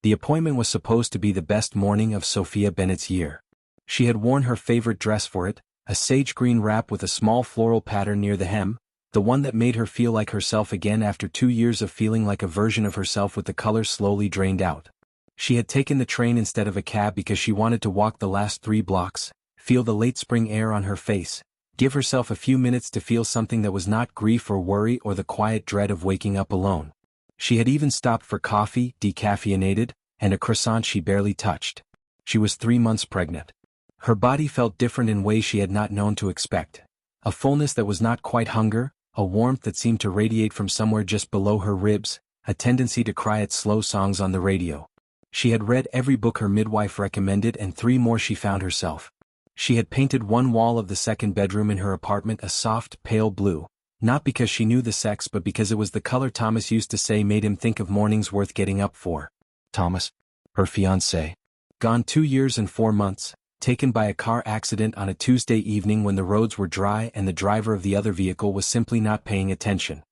The appointment was supposed to be the best morning of Sophia Bennett's year. She had worn her favorite dress for it, a sage green wrap with a small floral pattern near the hem, the one that made her feel like herself again after 2 years of feeling like a version of herself with the color slowly drained out. She had taken the train instead of a cab because she wanted to walk the last 3 blocks, feel the late spring air on her face, give herself a few minutes to feel something that was not grief or worry or the quiet dread of waking up alone. She had even stopped for coffee, decaffeinated, and a croissant she barely touched. She was 3 months pregnant. Her body felt different in ways she had not known to expect. A fullness that was not quite hunger, a warmth that seemed to radiate from somewhere just below her ribs, a tendency to cry at slow songs on the radio. She had read every book her midwife recommended and 3 more she found herself. She had painted one wall of the second bedroom in her apartment a soft, pale blue, not because she knew the sex but because it was the color Thomas used to say made him think of mornings worth getting up for. Thomas, her fiancé, gone 2 years and 4 months, taken by a car accident on a Tuesday evening when the roads were dry and the driver of the other vehicle was simply not paying attention.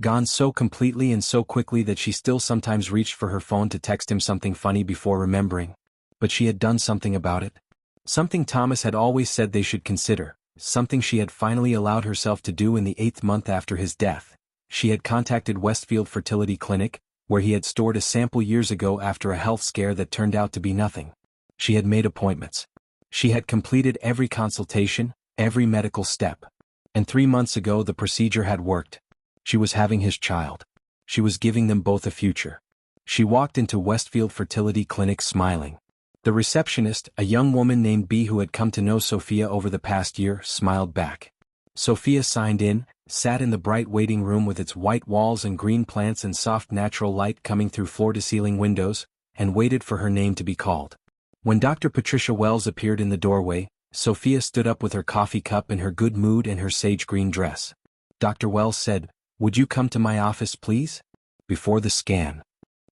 Gone so completely and so quickly that she still sometimes reached for her phone to text him something funny before remembering. But she had done something about it. Something Thomas had always said they should consider, something she had finally allowed herself to do in the 8th month after his death. She had contacted Westfield Fertility Clinic, where he had stored a sample years ago after a health scare that turned out to be nothing. She had made appointments. She had completed every consultation, every medical step. And 3 months ago the procedure had worked. She was having his child. She was giving them both a future. She walked into Westfield Fertility Clinic smiling. The receptionist, a young woman named B who had come to know Sophia over the past year, smiled back. Sophia signed in, sat in the bright waiting room with its white walls and green plants and soft natural light coming through floor-to-ceiling windows, and waited for her name to be called. When Dr. Patricia Wells appeared in the doorway, Sophia stood up with her coffee cup in her good mood and her sage green dress. Dr. Wells said, "Would you come to my office, please?" Before the scan.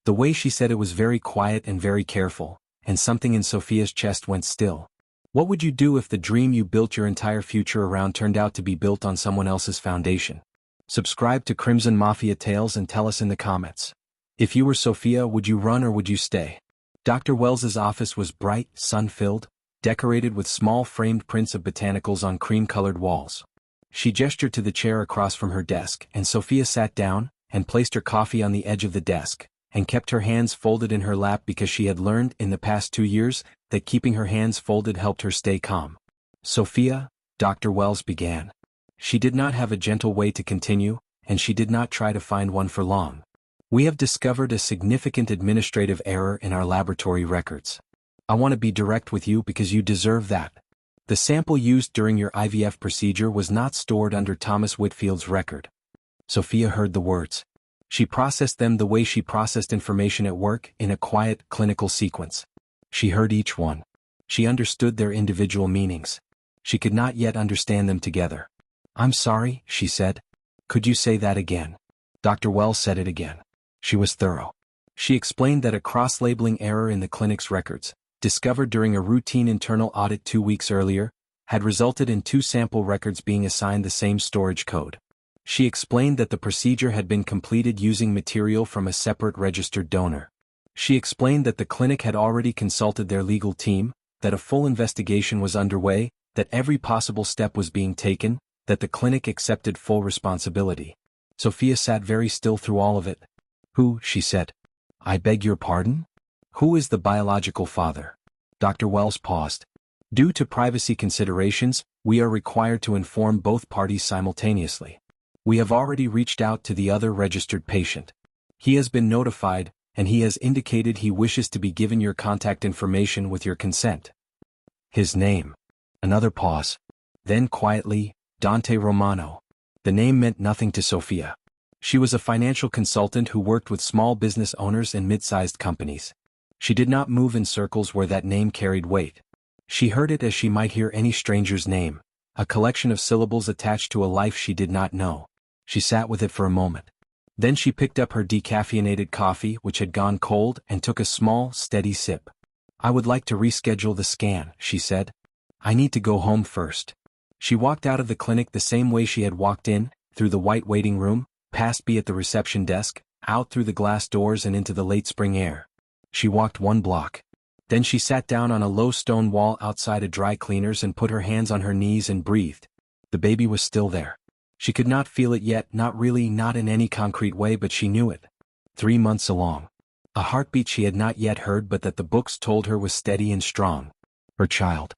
The way she said it was very quiet and very careful, and something in Sophia's chest went still. What would you do if the dream you built your entire future around turned out to be built on someone else's foundation? Subscribe to Crimson Mafia Tales and tell us in the comments. If you were Sophia, would you run or would you stay? Dr. Wells's office was bright, sun-filled, decorated with small framed prints of botanicals on cream-colored walls. She gestured to the chair across from her desk, and Sophia sat down, and placed her coffee on the edge of the desk, and kept her hands folded in her lap because she had learned in the past 2 years that keeping her hands folded helped her stay calm. "Sophia," Dr. Wells began. She did not have a gentle way to continue, and she did not try to find one for long. "We have discovered a significant administrative error in our laboratory records. I want to be direct with you because you deserve that. The sample used during your IVF procedure was not stored under Thomas Whitfield's record." Sophia heard the words. She processed them the way she processed information at work, in a quiet, clinical sequence. She heard each one. She understood their individual meanings. She could not yet understand them together. "I'm sorry," she said. "Could you say that again?" Dr. Wells said it again. She was thorough. She explained that a cross-labeling error in the clinic's records, discovered during a routine internal audit 2 weeks earlier, had resulted in 2 sample records being assigned the same storage code. She explained that the procedure had been completed using material from a separate registered donor. She explained that the clinic had already consulted their legal team, that a full investigation was underway, that every possible step was being taken, that the clinic accepted full responsibility. Sophia sat very still through all of it. "Who?" she said. "I beg your pardon? Who is the biological father?" Dr. Wells paused. "Due to privacy considerations, we are required to inform both parties simultaneously. We have already reached out to the other registered patient. He has been notified, and he has indicated he wishes to be given your contact information with your consent." "His name?" Another pause. Then quietly, "Dante Romano." The name meant nothing to Sophia. She was a financial consultant who worked with small business owners and mid-sized companies. She did not move in circles where that name carried weight. She heard it as she might hear any stranger's name, a collection of syllables attached to a life she did not know. She sat with it for a moment. Then she picked up her decaffeinated coffee, which had gone cold, and took a small, steady sip. "I would like to reschedule the scan," she said. "I need to go home first." She walked out of the clinic the same way she had walked in, through the white waiting room, past B at the reception desk, out through the glass doors and into the late spring air. She walked 1 block. Then she sat down on a low stone wall outside a dry cleaner's and put her hands on her knees and breathed. The baby was still there. She could not feel it yet, not really, not in any concrete way, but she knew it. 3 months along. A heartbeat she had not yet heard but that the books told her was steady and strong. Her child.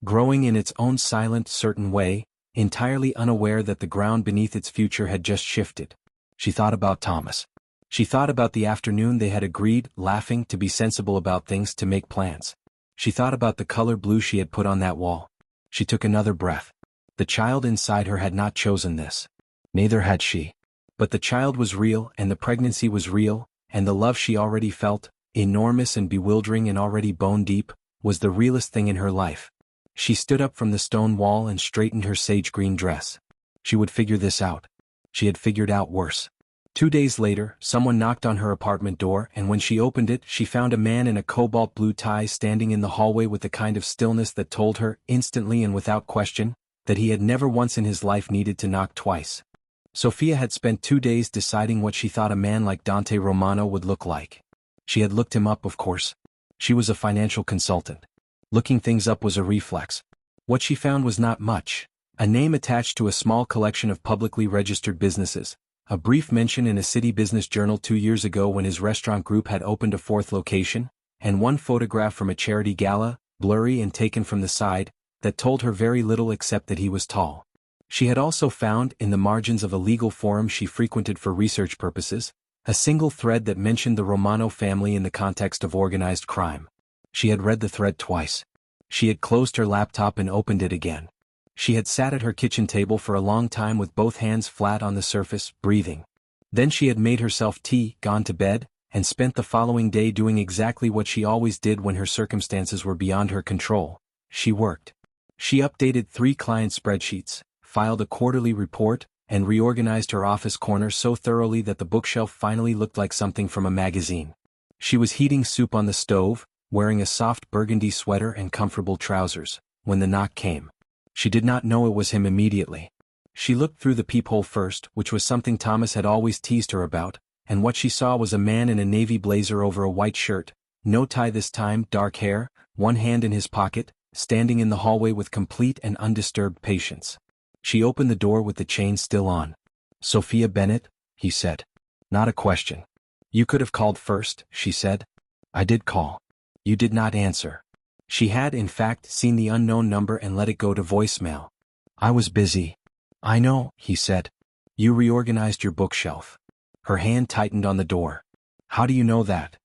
Growing in its own silent, certain way, entirely unaware that the ground beneath its future had just shifted. She thought about Thomas. She thought about the afternoon they had agreed, laughing, to be sensible about things, to make plans. She thought about the color blue she had put on that wall. She took another breath. The child inside her had not chosen this. Neither had she. But the child was real, and the pregnancy was real, and the love she already felt, enormous and bewildering and already bone-deep, was the realest thing in her life. She stood up from the stone wall and straightened her sage-green dress. She would figure this out. She had figured out worse. 2 days later, someone knocked on her apartment door, and when she opened it, she found a man in a cobalt blue tie standing in the hallway with the kind of stillness that told her, instantly and without question, that he had never once in his life needed to knock twice. Sophia had spent 2 days deciding what she thought a man like Dante Romano would look like. She had looked him up, of course. She was a financial consultant. Looking things up was a reflex. What she found was not much. A name attached to a small collection of publicly registered businesses. A brief mention in a city business journal 2 years ago when his restaurant group had opened a 4th location, and one photograph from a charity gala, blurry and taken from the side, that told her very little except that he was tall. She had also found, in the margins of a legal forum she frequented for research purposes, a single thread that mentioned the Romano family in the context of organized crime. She had read the thread twice. She had closed her laptop and opened it again. She had sat at her kitchen table for a long time with both hands flat on the surface, breathing. Then she had made herself tea, gone to bed, and spent the following day doing exactly what she always did when her circumstances were beyond her control. She worked. She updated 3 client spreadsheets, filed a quarterly report, and reorganized her office corner so thoroughly that the bookshelf finally looked like something from a magazine. She was heating soup on the stove, wearing a soft burgundy sweater and comfortable trousers, when the knock came. She did not know it was him immediately. She looked through the peephole first, which was something Thomas had always teased her about, and what she saw was a man in a navy blazer over a white shirt, no tie this time, dark hair, one hand in his pocket, standing in the hallway with complete and undisturbed patience. She opened the door with the chain still on. "Sophia Bennett?" he said. "Not a question." "You could have called first," she said. "I did call." "You did not answer." She had, in fact, seen the unknown number and let it go to voicemail. "I was busy." "I know," he said. "You reorganized your bookshelf." Her hand tightened on the door. "How do you know that?"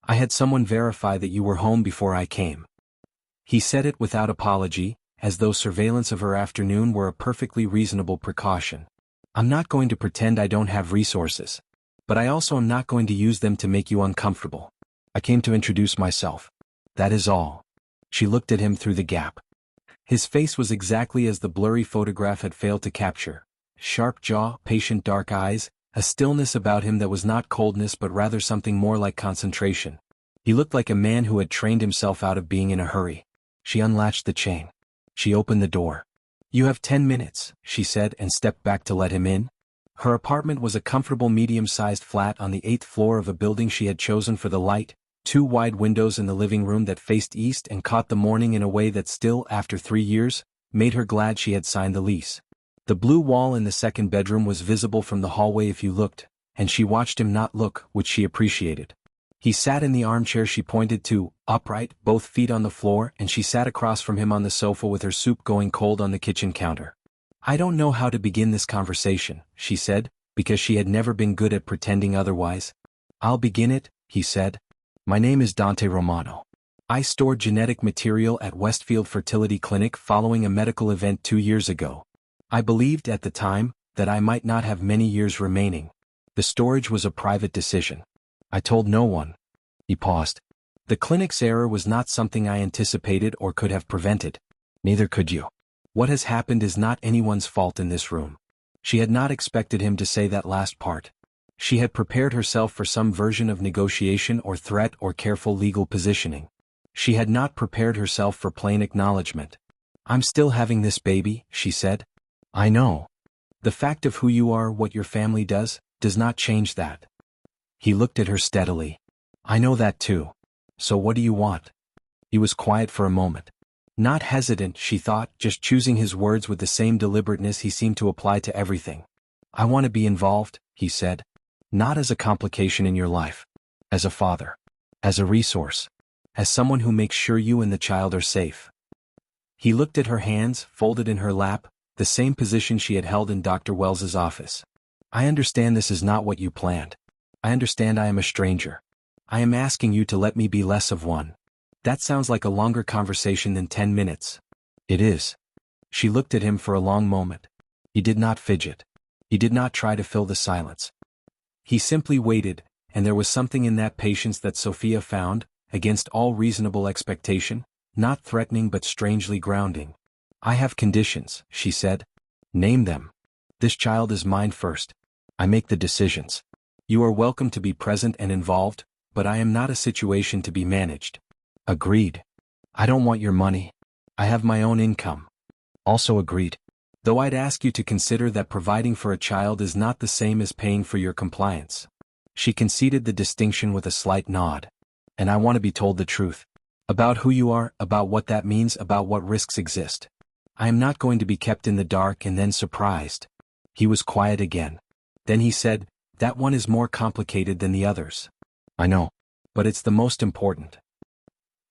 "I had someone verify that you were home before I came." He said it without apology, as though surveillance of her afternoon were a perfectly reasonable precaution. "I'm not going to pretend I don't have resources. But I also am not going to use them to make you uncomfortable. I came to introduce myself. That is all." She looked at him through the gap. His face was exactly as the blurry photograph had failed to capture. Sharp jaw, patient dark eyes, a stillness about him that was not coldness but rather something more like concentration. He looked like a man who had trained himself out of being in a hurry. She unlatched the chain. She opened the door. "You have 10 minutes, she said and stepped back to let him in. Her apartment was a comfortable medium-sized flat on the 8th floor of a building she had chosen for the light, 2 wide windows in the living room that faced east and caught the morning in a way that still, after 3 years, made her glad she had signed the lease. The blue wall in the second bedroom was visible from the hallway if you looked, and she watched him not look, which she appreciated. He sat in the armchair she pointed to, upright, both feet on the floor, and she sat across from him on the sofa with her soup going cold on the kitchen counter. "I don't know how to begin this conversation," she said, because she had never been good at pretending otherwise. "I'll begin it," he said. "My name is Dante Romano. I stored genetic material at Westfield Fertility Clinic following a medical event 2 years ago. I believed at the time that I might not have many years remaining. The storage was a private decision. I told no one." He paused. "The clinic's error was not something I anticipated or could have prevented. Neither could you. What has happened is not anyone's fault in this room." She had not expected him to say that last part. She had prepared herself for some version of negotiation or threat or careful legal positioning. She had not prepared herself for plain acknowledgement. "I'm still having this baby," she said. "I know. The fact of who you are, what your family does not change that." He looked at her steadily. "I know that too. "So what do you want?" He was quiet for a moment. Not hesitant, she thought, just choosing his words with the same deliberateness he seemed to apply to everything. "I want to be involved," he said. "Not as a complication in your life. As a father. As a resource. As someone who makes sure you and the child are safe." He looked at her hands, folded in her lap, the same position she had held in Dr. Wells's office. "I understand this is not what you planned. I understand I am a stranger. I am asking you to let me be less of one." That sounds like a longer conversation than 10 minutes. It is. She looked at him for a long moment. He did not fidget. He did not try to fill the silence. He simply waited, and there was something in that patience that Sophia found, against all reasonable expectation, not threatening but strangely grounding. "I have conditions," she said. "Name them. This child is mine first. I make the decisions. You are welcome to be present and involved, but I am not a situation to be managed." "Agreed. I don't want your money. I have my own income." "Also agreed. Though I'd ask you to consider that providing for a child is not the same as paying for your compliance." She conceded the distinction with a slight nod. "And I want to be told the truth. About who you are, about what that means, about what risks exist. I am not going to be kept in the dark and then surprised." He was quiet again. Then he said, "That one is more complicated than the others." "I know. But it's the most important."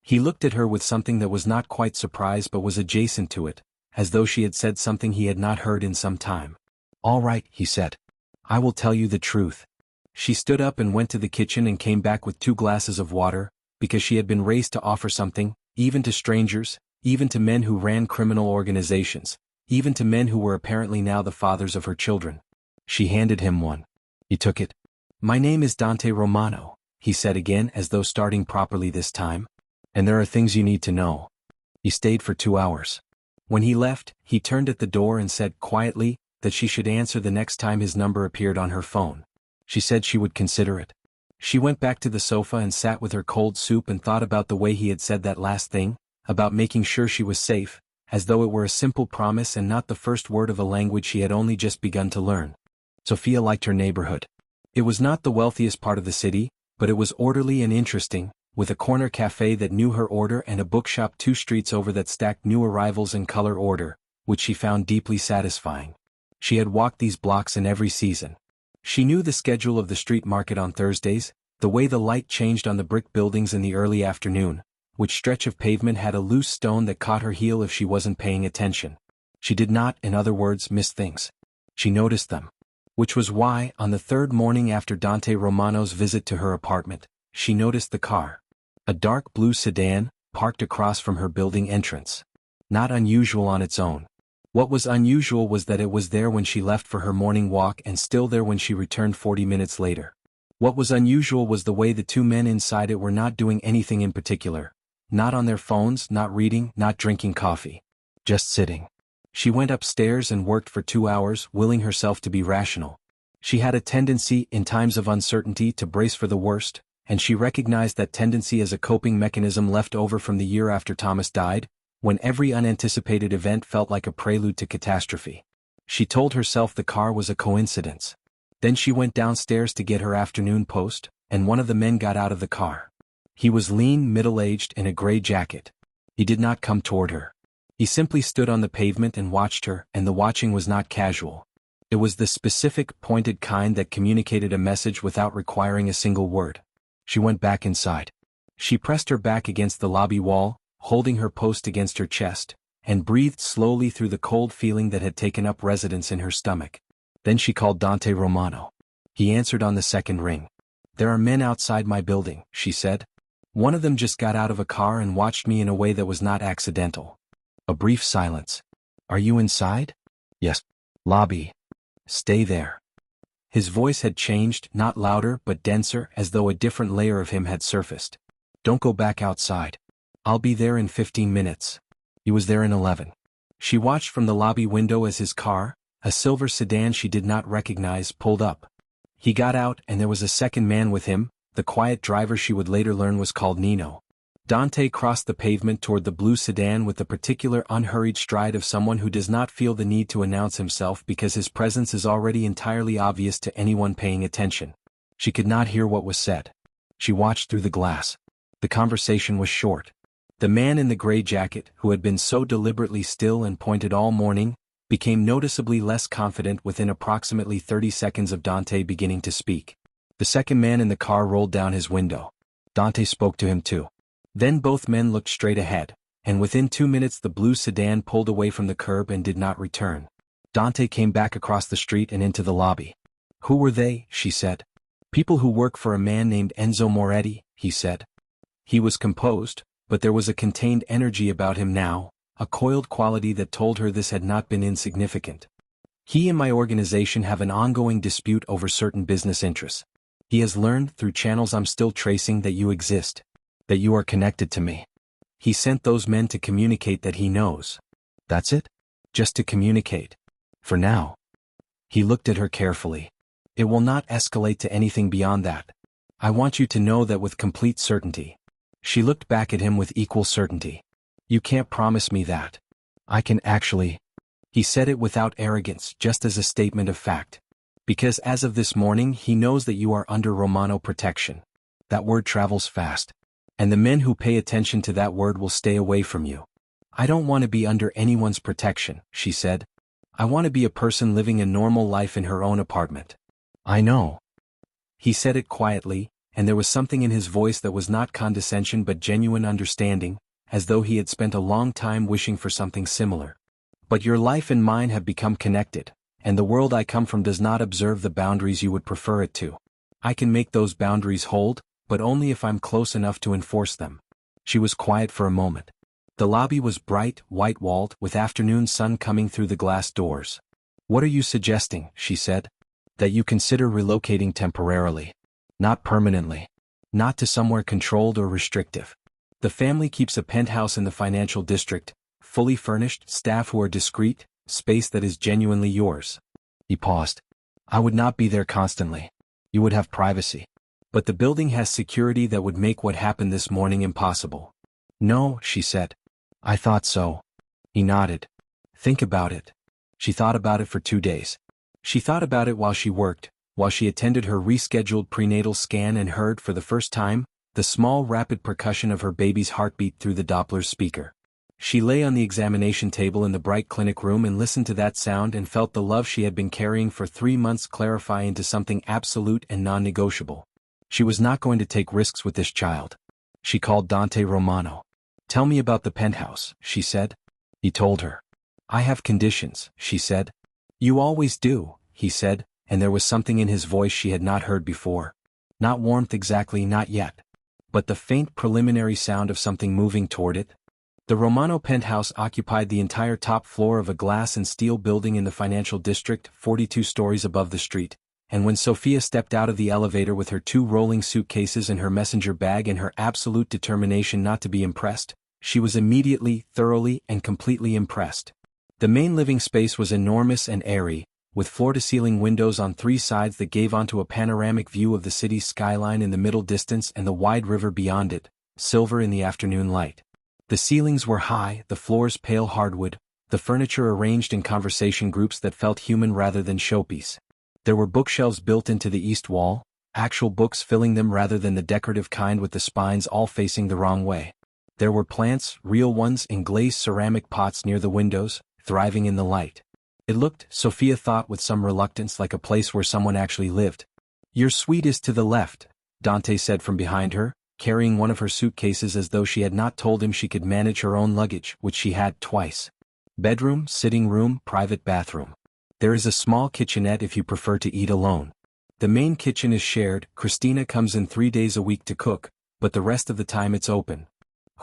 He looked at her with something that was not quite surprise but was adjacent to it, as though she had said something he had not heard in some time. "All right," he said. "I will tell you the truth." She stood up and went to the kitchen and came back with 2 glasses of water, because she had been raised to offer something, even to strangers, even to men who ran criminal organizations, even to men who were apparently now the fathers of her children. She handed him one. He took it. "My name is Dante Romano," he said again, as though starting properly this time. "And there are things you need to know." He stayed for 2 hours. When he left, he turned at the door and said quietly that she should answer the next time his number appeared on her phone. She said she would consider it. She went back to the sofa and sat with her cold soup and thought about the way he had said that last thing, about making sure she was safe, as though it were a simple promise and not the first word of a language she had only just begun to learn. Sophia liked her neighborhood. It was not the wealthiest part of the city, but it was orderly and interesting, with a corner cafe that knew her order and a bookshop 2 streets over that stacked new arrivals in color order, which she found deeply satisfying. She had walked these blocks in every season. She knew the schedule of the street market on Thursdays, the way the light changed on the brick buildings in the early afternoon, which stretch of pavement had a loose stone that caught her heel if she wasn't paying attention. She did not, in other words, miss things. She noticed them. Which was why, on the 3rd morning after Dante Romano's visit to her apartment, she noticed the car. A dark blue sedan, parked across from her building entrance. Not unusual on its own. What was unusual was that it was there when she left for her morning walk and still there when she returned 40 minutes later. What was unusual was the way the 2 men inside it were not doing anything in particular. Not on their phones, not reading, not drinking coffee. Just sitting. She went upstairs and worked for 2 hours, willing herself to be rational. She had a tendency, in times of uncertainty, to brace for the worst, and she recognized that tendency as a coping mechanism left over from the year after Thomas died, when every unanticipated event felt like a prelude to catastrophe. She told herself the car was a coincidence. Then she went downstairs to get her afternoon post, and one of the men got out of the car. He was lean, middle-aged, in a gray jacket. He did not come toward her. He simply stood on the pavement and watched her, and the watching was not casual. It was the specific, pointed kind that communicated a message without requiring a single word. She went back inside. She pressed her back against the lobby wall, holding her post against her chest, and breathed slowly through the cold feeling that had taken up residence in her stomach. Then she called Dante Romano. He answered on the 2nd ring. "There are men outside my building," she said. "One of them just got out of a car and watched me in a way that was not accidental." A brief silence. "Are you inside?" "Yes." "Lobby." "Stay there." His voice had changed, not louder but denser, as though a different layer of him had surfaced. "Don't go back outside. I'll be there in 15 minutes. He was there in 11. She watched from the lobby window as his car, a silver sedan she did not recognize, pulled up. He got out and there was a second man with him, the quiet driver she would later learn was called Nino. Dante crossed the pavement toward the blue sedan with the particular unhurried stride of someone who does not feel the need to announce himself because his presence is already entirely obvious to anyone paying attention. She could not hear what was said. She watched through the glass. The conversation was short. The man in the gray jacket, who had been so deliberately still and pointed all morning, became noticeably less confident within approximately 30 seconds of Dante beginning to speak. The second man in the car rolled down his window. Dante spoke to him too. Then both men looked straight ahead, and within 2 minutes the blue sedan pulled away from the curb and did not return. Dante came back across the street and into the lobby. "Who were they?" she said. "People who work for a man named Enzo Moretti," he said. He was composed, but there was a contained energy about him now, a coiled quality that told her this had not been insignificant. "He and my organization have an ongoing dispute over certain business interests. He has learned, through channels I'm still tracing, that you exist, that you are connected to me. He sent those men to communicate that he knows." "That's it? Just to communicate? For now?" He looked at her carefully. "It will not escalate to anything beyond that. I want you to know that with complete certainty." She looked back at him with equal certainty. "You can't promise me that." "I can actually." He said it without arrogance, just as a statement of fact. "Because as of this morning he knows that you are under Romano protection. That word travels fast. And the men who pay attention to that word will stay away from you." "I don't want to be under anyone's protection," she said. "I want to be a person living a normal life in her own apartment." "I know." He said it quietly, and there was something in his voice that was not condescension but genuine understanding, as though he had spent a long time wishing for something similar. "But your life and mine have become connected, and the world I come from does not observe the boundaries you would prefer it to. I can make those boundaries hold, but only if I'm close enough to enforce them." She was quiet for a moment. The lobby was bright, white-walled, with afternoon sun coming through the glass doors. "What are you suggesting?" she said. "That you consider relocating temporarily. Not permanently. Not to somewhere controlled or restrictive. The family keeps a penthouse in the financial district, fully furnished, staff who are discreet, space that is genuinely yours." He paused. "I would not be there constantly. You would have privacy. But the building has security that would make what happened this morning impossible." "No," she said. "I thought so." He nodded. "Think about it." She thought about it for 2 days. She thought about it while she worked, while she attended her rescheduled prenatal scan and heard, for the first time, the small rapid percussion of her baby's heartbeat through the Doppler's speaker. She lay on the examination table in the bright clinic room and listened to that sound and felt the love she had been carrying for 3 months clarify into something absolute and non-negotiable. She was not going to take risks with this child. She called Dante Romano. "Tell me about the penthouse," she said. He told her. "I have conditions," she said. "You always do," he said, and there was something in his voice she had not heard before. Not warmth exactly, not yet. But the faint preliminary sound of something moving toward it. The Romano penthouse occupied the entire top floor of a glass and steel building in the financial district, 42 stories above the street. And when Sophia stepped out of the elevator with her 2 rolling suitcases and her messenger bag and her absolute determination not to be impressed, she was immediately, thoroughly, and completely impressed. The main living space was enormous and airy, with floor-to-ceiling windows on 3 sides that gave onto a panoramic view of the city's skyline in the middle distance and the wide river beyond it, silver in the afternoon light. The ceilings were high, the floors pale hardwood, the furniture arranged in conversation groups that felt human rather than showpiece. There were bookshelves built into the east wall, actual books filling them rather than the decorative kind with the spines all facing the wrong way. There were plants, real ones, in glazed ceramic pots near the windows, thriving in the light. It looked, Sophia thought with some reluctance, like a place where someone actually lived. "Your suite is to the left," Dante said from behind her, carrying one of her suitcases as though she had not told him she could manage her own luggage, which she had twice. "Bedroom, sitting room, private bathroom. There is a small kitchenette if you prefer to eat alone. The main kitchen is shared. Christina comes in 3 days a week to cook, but the rest of the time it's open."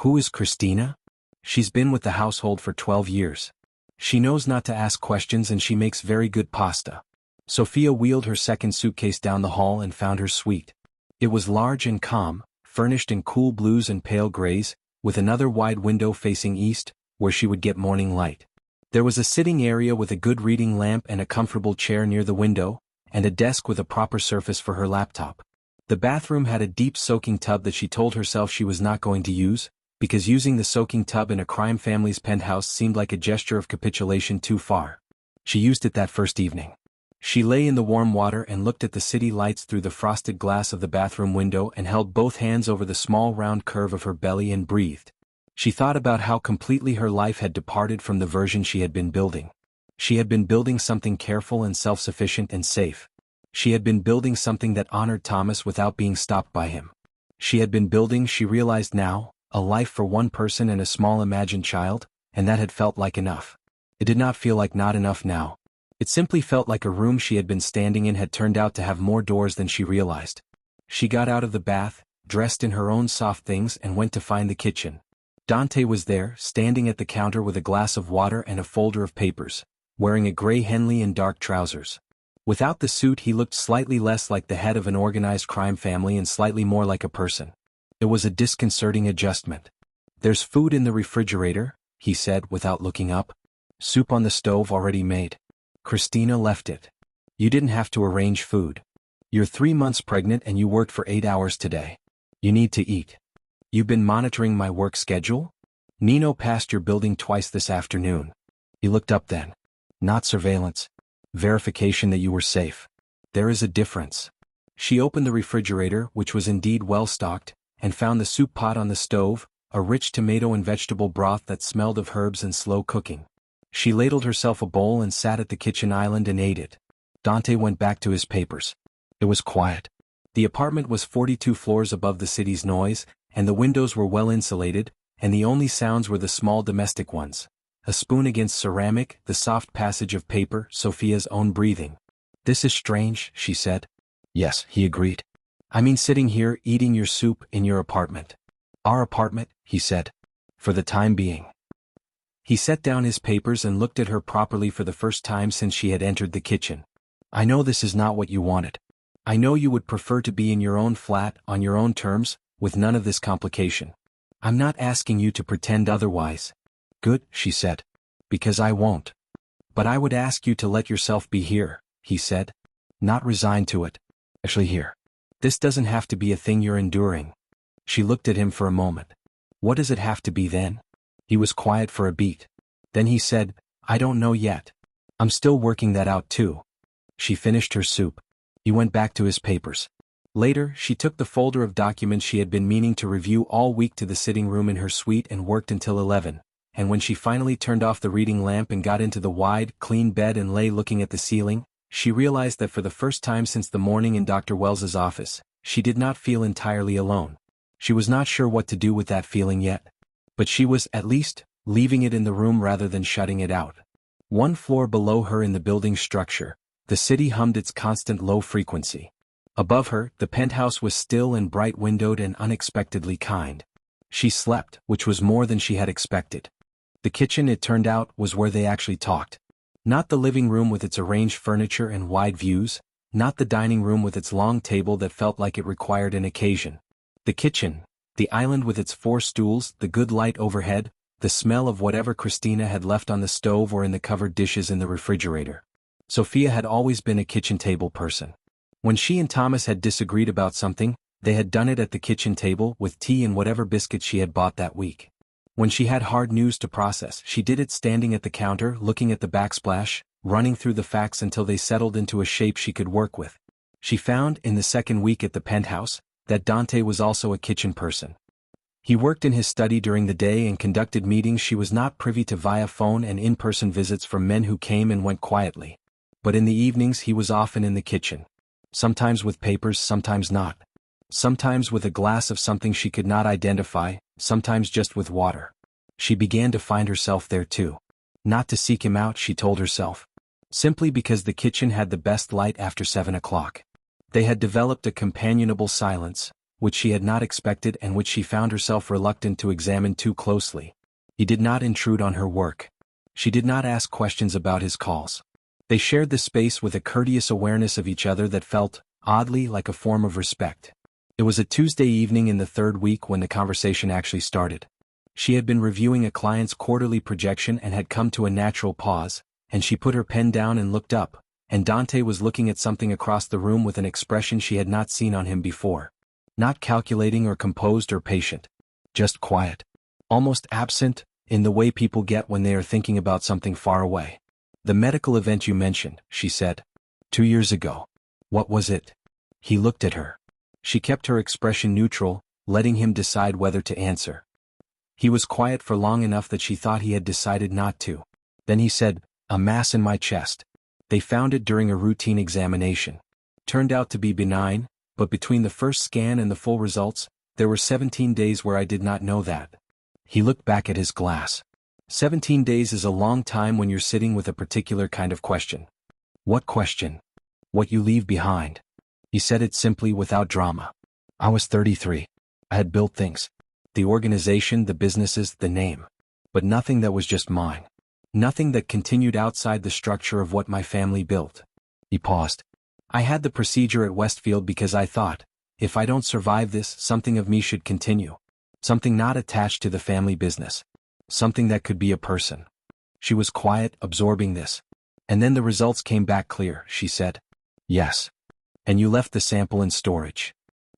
"Who is Christina?" "She's been with the household for 12 years. She knows not to ask questions and she makes very good pasta." Sophia wheeled her second suitcase down the hall and found her suite. It was large and calm, furnished in cool blues and pale grays, with another wide window facing east, where she would get morning light. There was a sitting area with a good reading lamp and a comfortable chair near the window, and a desk with a proper surface for her laptop. The bathroom had a deep soaking tub that she told herself she was not going to use, because using the soaking tub in a crime family's penthouse seemed like a gesture of capitulation too far. She used it that first evening. She lay in the warm water and looked at the city lights through the frosted glass of the bathroom window and held both hands over the small round curve of her belly and breathed. She thought about how completely her life had departed from the version she had been building. She had been building something careful and self-sufficient and safe. She had been building something that honored Thomas without being stopped by him. She had been building, she realized now, a life for one person and a small imagined child, and that had felt like enough. It did not feel like not enough now. It simply felt like a room she had been standing in had turned out to have more doors than she realized. She got out of the bath, dressed in her own soft things, and went to find the kitchen. Dante was there, standing at the counter with a glass of water and a folder of papers, wearing a gray Henley and dark trousers. Without the suit he looked slightly less like the head of an organized crime family and slightly more like a person. It was a disconcerting adjustment. "There's food in the refrigerator," he said without looking up. "Soup on the stove already made. Christina left it. You didn't have to arrange food. You're 3 months pregnant and you worked for 8 hours today. You need to eat. You've been monitoring my work schedule? Nino passed your building twice this afternoon." He looked up then. "Not surveillance. Verification that you were safe. There is a difference." She opened the refrigerator, which was indeed well stocked, and found the soup pot on the stove, a rich tomato and vegetable broth that smelled of herbs and slow cooking. She ladled herself a bowl and sat at the kitchen island and ate it. Dante went back to his papers. It was quiet. The apartment was 42 floors above the city's noise, and the windows were well insulated, and the only sounds were the small domestic ones. A spoon against ceramic, the soft passage of paper, Sophia's own breathing. "This is strange," she said. "Yes," he agreed. "I mean sitting here eating your soup in your apartment." "Our apartment," he said. "For the time being." He set down his papers and looked at her properly for the first time since she had entered the kitchen. "I know this is not what you wanted. I know you would prefer to be in your own flat, on your own terms, with none of this complication. I'm not asking you to pretend otherwise." "Good," she said. "Because I won't. But I would ask you to let yourself be here," he said. "Not resigned to it. Actually here. This doesn't have to be a thing you're enduring." She looked at him for a moment. "What does it have to be then?" He was quiet for a beat. Then he said, "I don't know yet. I'm still working that out too." She finished her soup. He went back to his papers. Later, she took the folder of documents she had been meaning to review all week to the sitting room in her suite and worked until 11, and when she finally turned off the reading lamp and got into the wide, clean bed and lay looking at the ceiling, she realized that for the first time since the morning in Dr. Wells's office, she did not feel entirely alone. She was not sure what to do with that feeling yet. But she was, at least, leaving it in the room rather than shutting it out. 1 floor below her in the building's structure, the city hummed its constant low frequency. Above her, the penthouse was still and bright-windowed and unexpectedly kind. She slept, which was more than she had expected. The kitchen, it turned out, was where they actually talked. Not the living room with its arranged furniture and wide views, not the dining room with its long table that felt like it required an occasion. The kitchen. The island with its 4 stools, the good light overhead, the smell of whatever Christina had left on the stove or in the covered dishes in the refrigerator. Sophia had always been a kitchen table person. When she and Thomas had disagreed about something, they had done it at the kitchen table with tea and whatever biscuits she had bought that week. When she had hard news to process, she did it standing at the counter, looking at the backsplash, running through the facts until they settled into a shape she could work with. She found, in the second week at the penthouse, that Dante was also a kitchen person. He worked in his study during the day and conducted meetings she was not privy to via phone and in-person visits from men who came and went quietly. But in the evenings he was often in the kitchen. Sometimes with papers, sometimes not. Sometimes with a glass of something she could not identify, sometimes just with water. She began to find herself there too. Not to seek him out, she told herself. Simply because the kitchen had the best light after 7 o'clock. They had developed a companionable silence, which she had not expected and which she found herself reluctant to examine too closely. He did not intrude on her work. She did not ask questions about his calls. They shared the space with a courteous awareness of each other that felt, oddly, like a form of respect. It was a Tuesday evening in the 3rd week when the conversation actually started. She had been reviewing a client's quarterly projection and had come to a natural pause, and she put her pen down and looked up, and Dante was looking at something across the room with an expression she had not seen on him before. Not calculating or composed or patient. Just quiet. Almost absent, in the way people get when they are thinking about something far away. "The medical event you mentioned," she said. 2 years ago. What was it? He looked at her. She kept her expression neutral, letting him decide whether to answer. He was quiet for long enough that she thought he had decided not to. Then he said, "A mass in my chest. They found it during a routine examination. Turned out to be benign, but between the first scan and the full results, there were 17 days where I did not know that." He looked back at his glass. 17 days is a long time when you're sitting with a particular kind of question. What question? What you leave behind. He said it simply without drama. I was 33. I had built things. The organization, the businesses, the name. But nothing that was just mine. Nothing that continued outside the structure of what my family built. He paused. I had the procedure at Westfield because I thought, if I don't survive this, something of me should continue. Something not attached to the family business. Something that could be a person. She was quiet, absorbing this. And then the results came back clear, she said. Yes. And you left the sample in storage.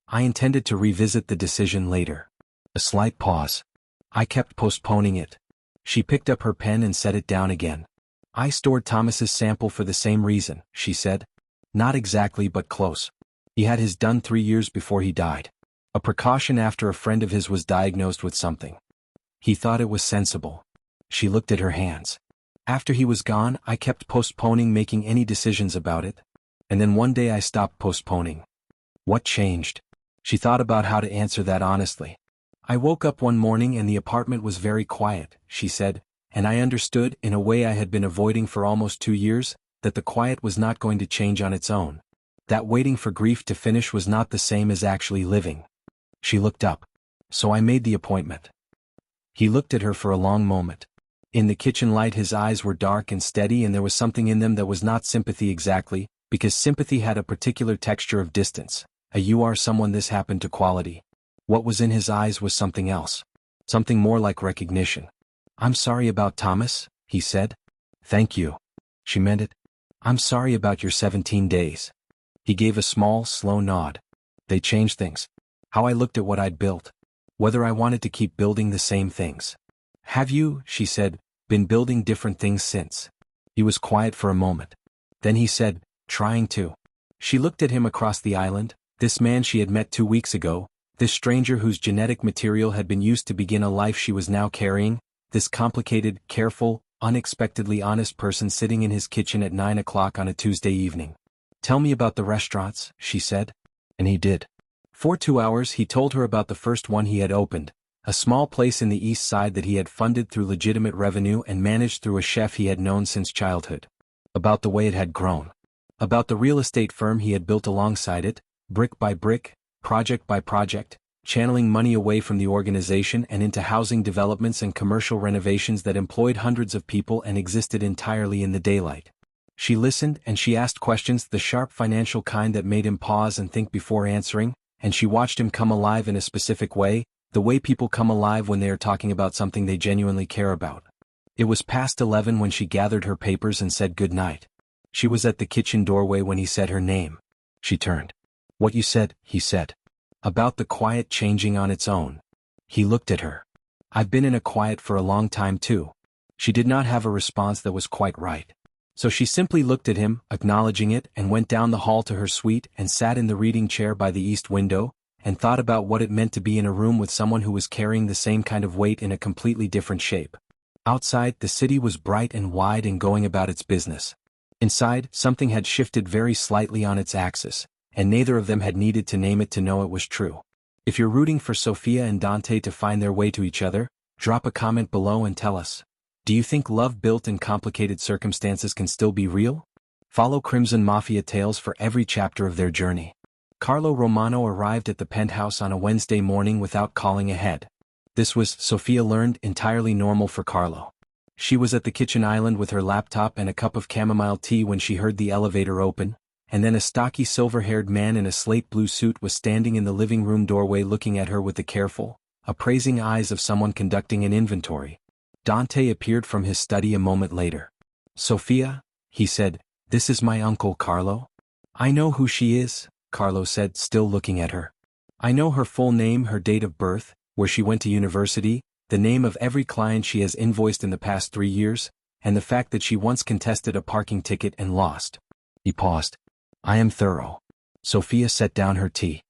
I intended to revisit the decision later. A slight pause. I kept postponing it. She picked up her pen and set it down again. I stored Thomas's sample for the same reason, she said. Not exactly, but close. He had his done 3 years before he died. A precaution after a friend of his was diagnosed with something. He thought it was sensible. She looked at her hands. After he was gone, I kept postponing making any decisions about it. And then one day I stopped postponing. What changed? She thought about how to answer that honestly. I woke up one morning and the apartment was very quiet, she said, and I understood, in a way I had been avoiding for almost 2 years, that the quiet was not going to change on its own. That waiting for grief to finish was not the same as actually living. She looked up. So I made the appointment. He looked at her for a long moment. In the kitchen light his eyes were dark and steady, and there was something in them that was not sympathy exactly, because sympathy had a particular texture of distance. You are someone this happened to quality. What was in his eyes was something else. Something more like recognition. I'm sorry about Thomas, he said. Thank you. She meant it. I'm sorry about your 17 days. He gave a small, slow nod. They changed things. How I looked at what I'd built. Whether I wanted to keep building the same things. Have you, she said, been building different things since? He was quiet for a moment. Then he said, trying to. She looked at him across the island, this man she had met 2 weeks ago, this stranger whose genetic material had been used to begin a life she was now carrying, this complicated, careful, unexpectedly honest person sitting in his kitchen at 9 o'clock on a Tuesday evening. Tell me about the restaurants, she said. And he did. For 2 hours he told her about the first one he had opened, a small place in the East Side that he had funded through legitimate revenue and managed through a chef he had known since childhood. About the way it had grown. About the real estate firm he had built alongside it, brick by brick, project by project, channeling money away from the organization and into housing developments and commercial renovations that employed hundreds of people and existed entirely in the daylight. She listened and she asked questions, the sharp financial kind that made him pause and think before answering, and she watched him come alive in a specific way, the way people come alive when they are talking about something they genuinely care about. It was past 11 when she gathered her papers and said good night. She was at the kitchen doorway when he said her name. She turned. What you said, he said. About the quiet changing on its own. He looked at her. I've been in a quiet for a long time too. She did not have a response that was quite right. So she simply looked at him, acknowledging it, and went down the hall to her suite and sat in the reading chair by the east window, and thought about what it meant to be in a room with someone who was carrying the same kind of weight in a completely different shape. Outside, the city was bright and wide and going about its business. Inside, something had shifted very slightly on its axis, and neither of them had needed to name it to know it was true. If you're rooting for Sophia and Dante to find their way to each other, drop a comment below and tell us. Do you think love built in complicated circumstances can still be real? Follow Crimson Mafia tales for every chapter of their journey. Carlo Romano arrived at the penthouse on a Wednesday morning without calling ahead. This was, Sophia learned, entirely normal for Carlo. She was at the kitchen island with her laptop and a cup of chamomile tea when she heard the elevator open, and then a stocky silver-haired man in a slate blue suit was standing in the living room doorway looking at her with the careful, appraising eyes of someone conducting an inventory. Dante appeared from his study a moment later. Sophia, he said, this is my uncle Carlo. I know who she is, Carlo said, still looking at her. I know her full name, her date of birth, where she went to university, the name of every client she has invoiced in the past 3 years, and the fact that she once contested a parking ticket and lost. He paused. I am thorough. Sophia set down her tea.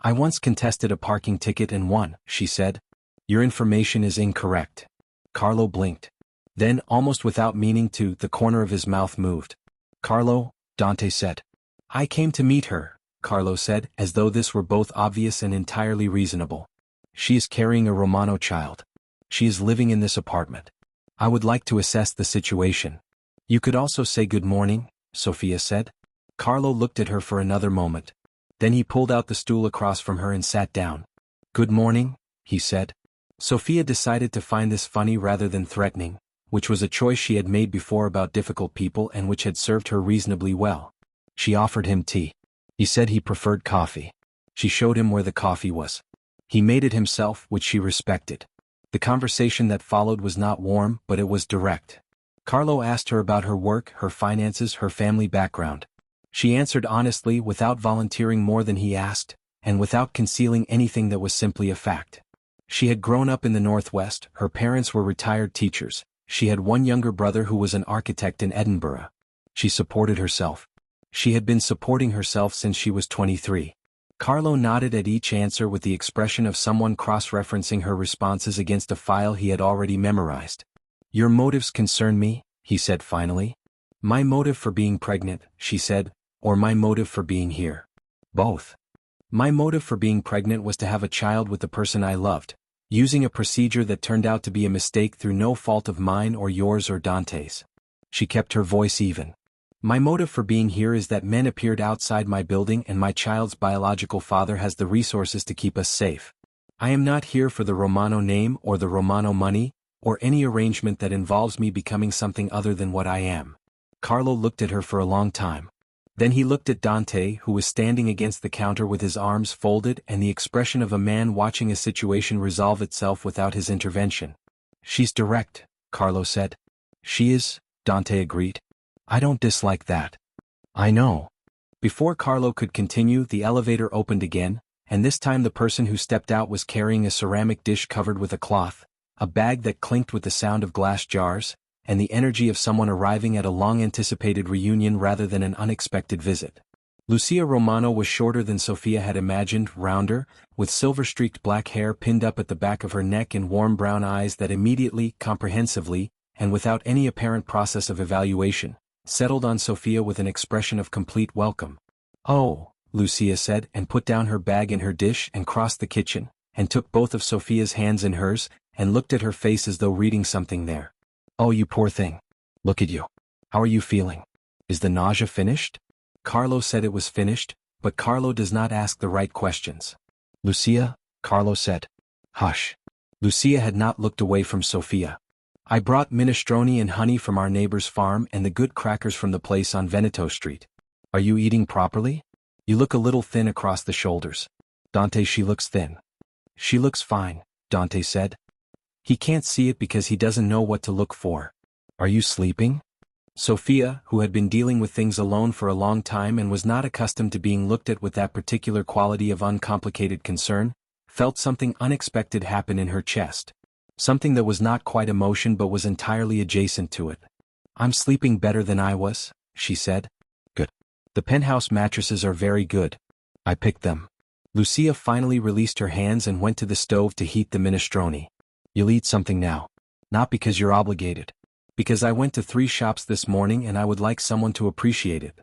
I once contested a parking ticket and won, she said. Your information is incorrect. Carlo blinked. Then, almost without meaning to, the corner of his mouth moved. Carlo, Dante said. I came to meet her, Carlo said, as though this were both obvious and entirely reasonable. She is carrying a Romano child. She is living in this apartment. I would like to assess the situation. You could also say good morning, Sophia said. Carlo looked at her for another moment. Then he pulled out the stool across from her and sat down. Good morning, he said. Sophia decided to find this funny rather than threatening, which was a choice she had made before about difficult people and which had served her reasonably well. She offered him tea. He said he preferred coffee. She showed him where the coffee was. He made it himself, which she respected. The conversation that followed was not warm, but it was direct. Carlo asked her about her work, her finances, her family background. She answered honestly without volunteering more than he asked, and without concealing anything that was simply a fact. She had grown up in the Northwest, her parents were retired teachers, she had one younger brother who was an architect in Edinburgh. She supported herself. She had been supporting herself since she was 23. Carlo nodded at each answer with the expression of someone cross-referencing her responses against a file he had already memorized. Your motives concern me, he said finally. My motive for being pregnant, she said, or my motive for being here. Both. My motive for being pregnant was to have a child with the person I loved, using a procedure that turned out to be a mistake through no fault of mine or yours or Dante's. She kept her voice even. My motive for being here is that men appeared outside my building and my child's biological father has the resources to keep us safe. I am not here for the Romano name or the Romano money, or any arrangement that involves me becoming something other than what I am. Carlo looked at her for a long time. Then he looked at Dante, who was standing against the counter with his arms folded and the expression of a man watching a situation resolve itself without his intervention. She's direct, Carlo said. She is, Dante agreed. I don't dislike that. I know. Before Carlo could continue, the elevator opened again, and this time the person who stepped out was carrying a ceramic dish covered with a cloth, a bag that clinked with the sound of glass jars, and the energy of someone arriving at a long-anticipated reunion rather than an unexpected visit. Lucia Romano was shorter than Sophia had imagined, rounder, with silver-streaked black hair pinned up at the back of her neck and warm brown eyes that immediately, comprehensively, and without any apparent process of evaluation, settled on Sophia with an expression of complete welcome. Oh, Lucia said, and put down her bag and her dish and crossed the kitchen, and took both of Sophia's hands in hers, and looked at her face as though reading something there. Oh, you poor thing. Look at you. How are you feeling? Is the nausea finished? Carlo said it was finished, but Carlo does not ask the right questions. Lucia, Carlo said. Hush. Lucia had not looked away from Sophia. I brought minestrone and honey from our neighbor's farm and the good crackers from the place on Veneto Street. Are you eating properly? You look a little thin across the shoulders. Dante, she looks thin. She looks fine, Dante said. He can't see it because he doesn't know what to look for. Are you sleeping? Sophia, who had been dealing with things alone for a long time and was not accustomed to being looked at with that particular quality of uncomplicated concern, felt something unexpected happen in her chest. Something that was not quite emotion but was entirely adjacent to it. I'm sleeping better than I was, she said. Good. The penthouse mattresses are very good. I picked them. Lucia finally released her hands and went to the stove to heat the minestrone. You'll eat something now. Not because you're obligated. Because I went to 3 shops this morning and I would like someone to appreciate it.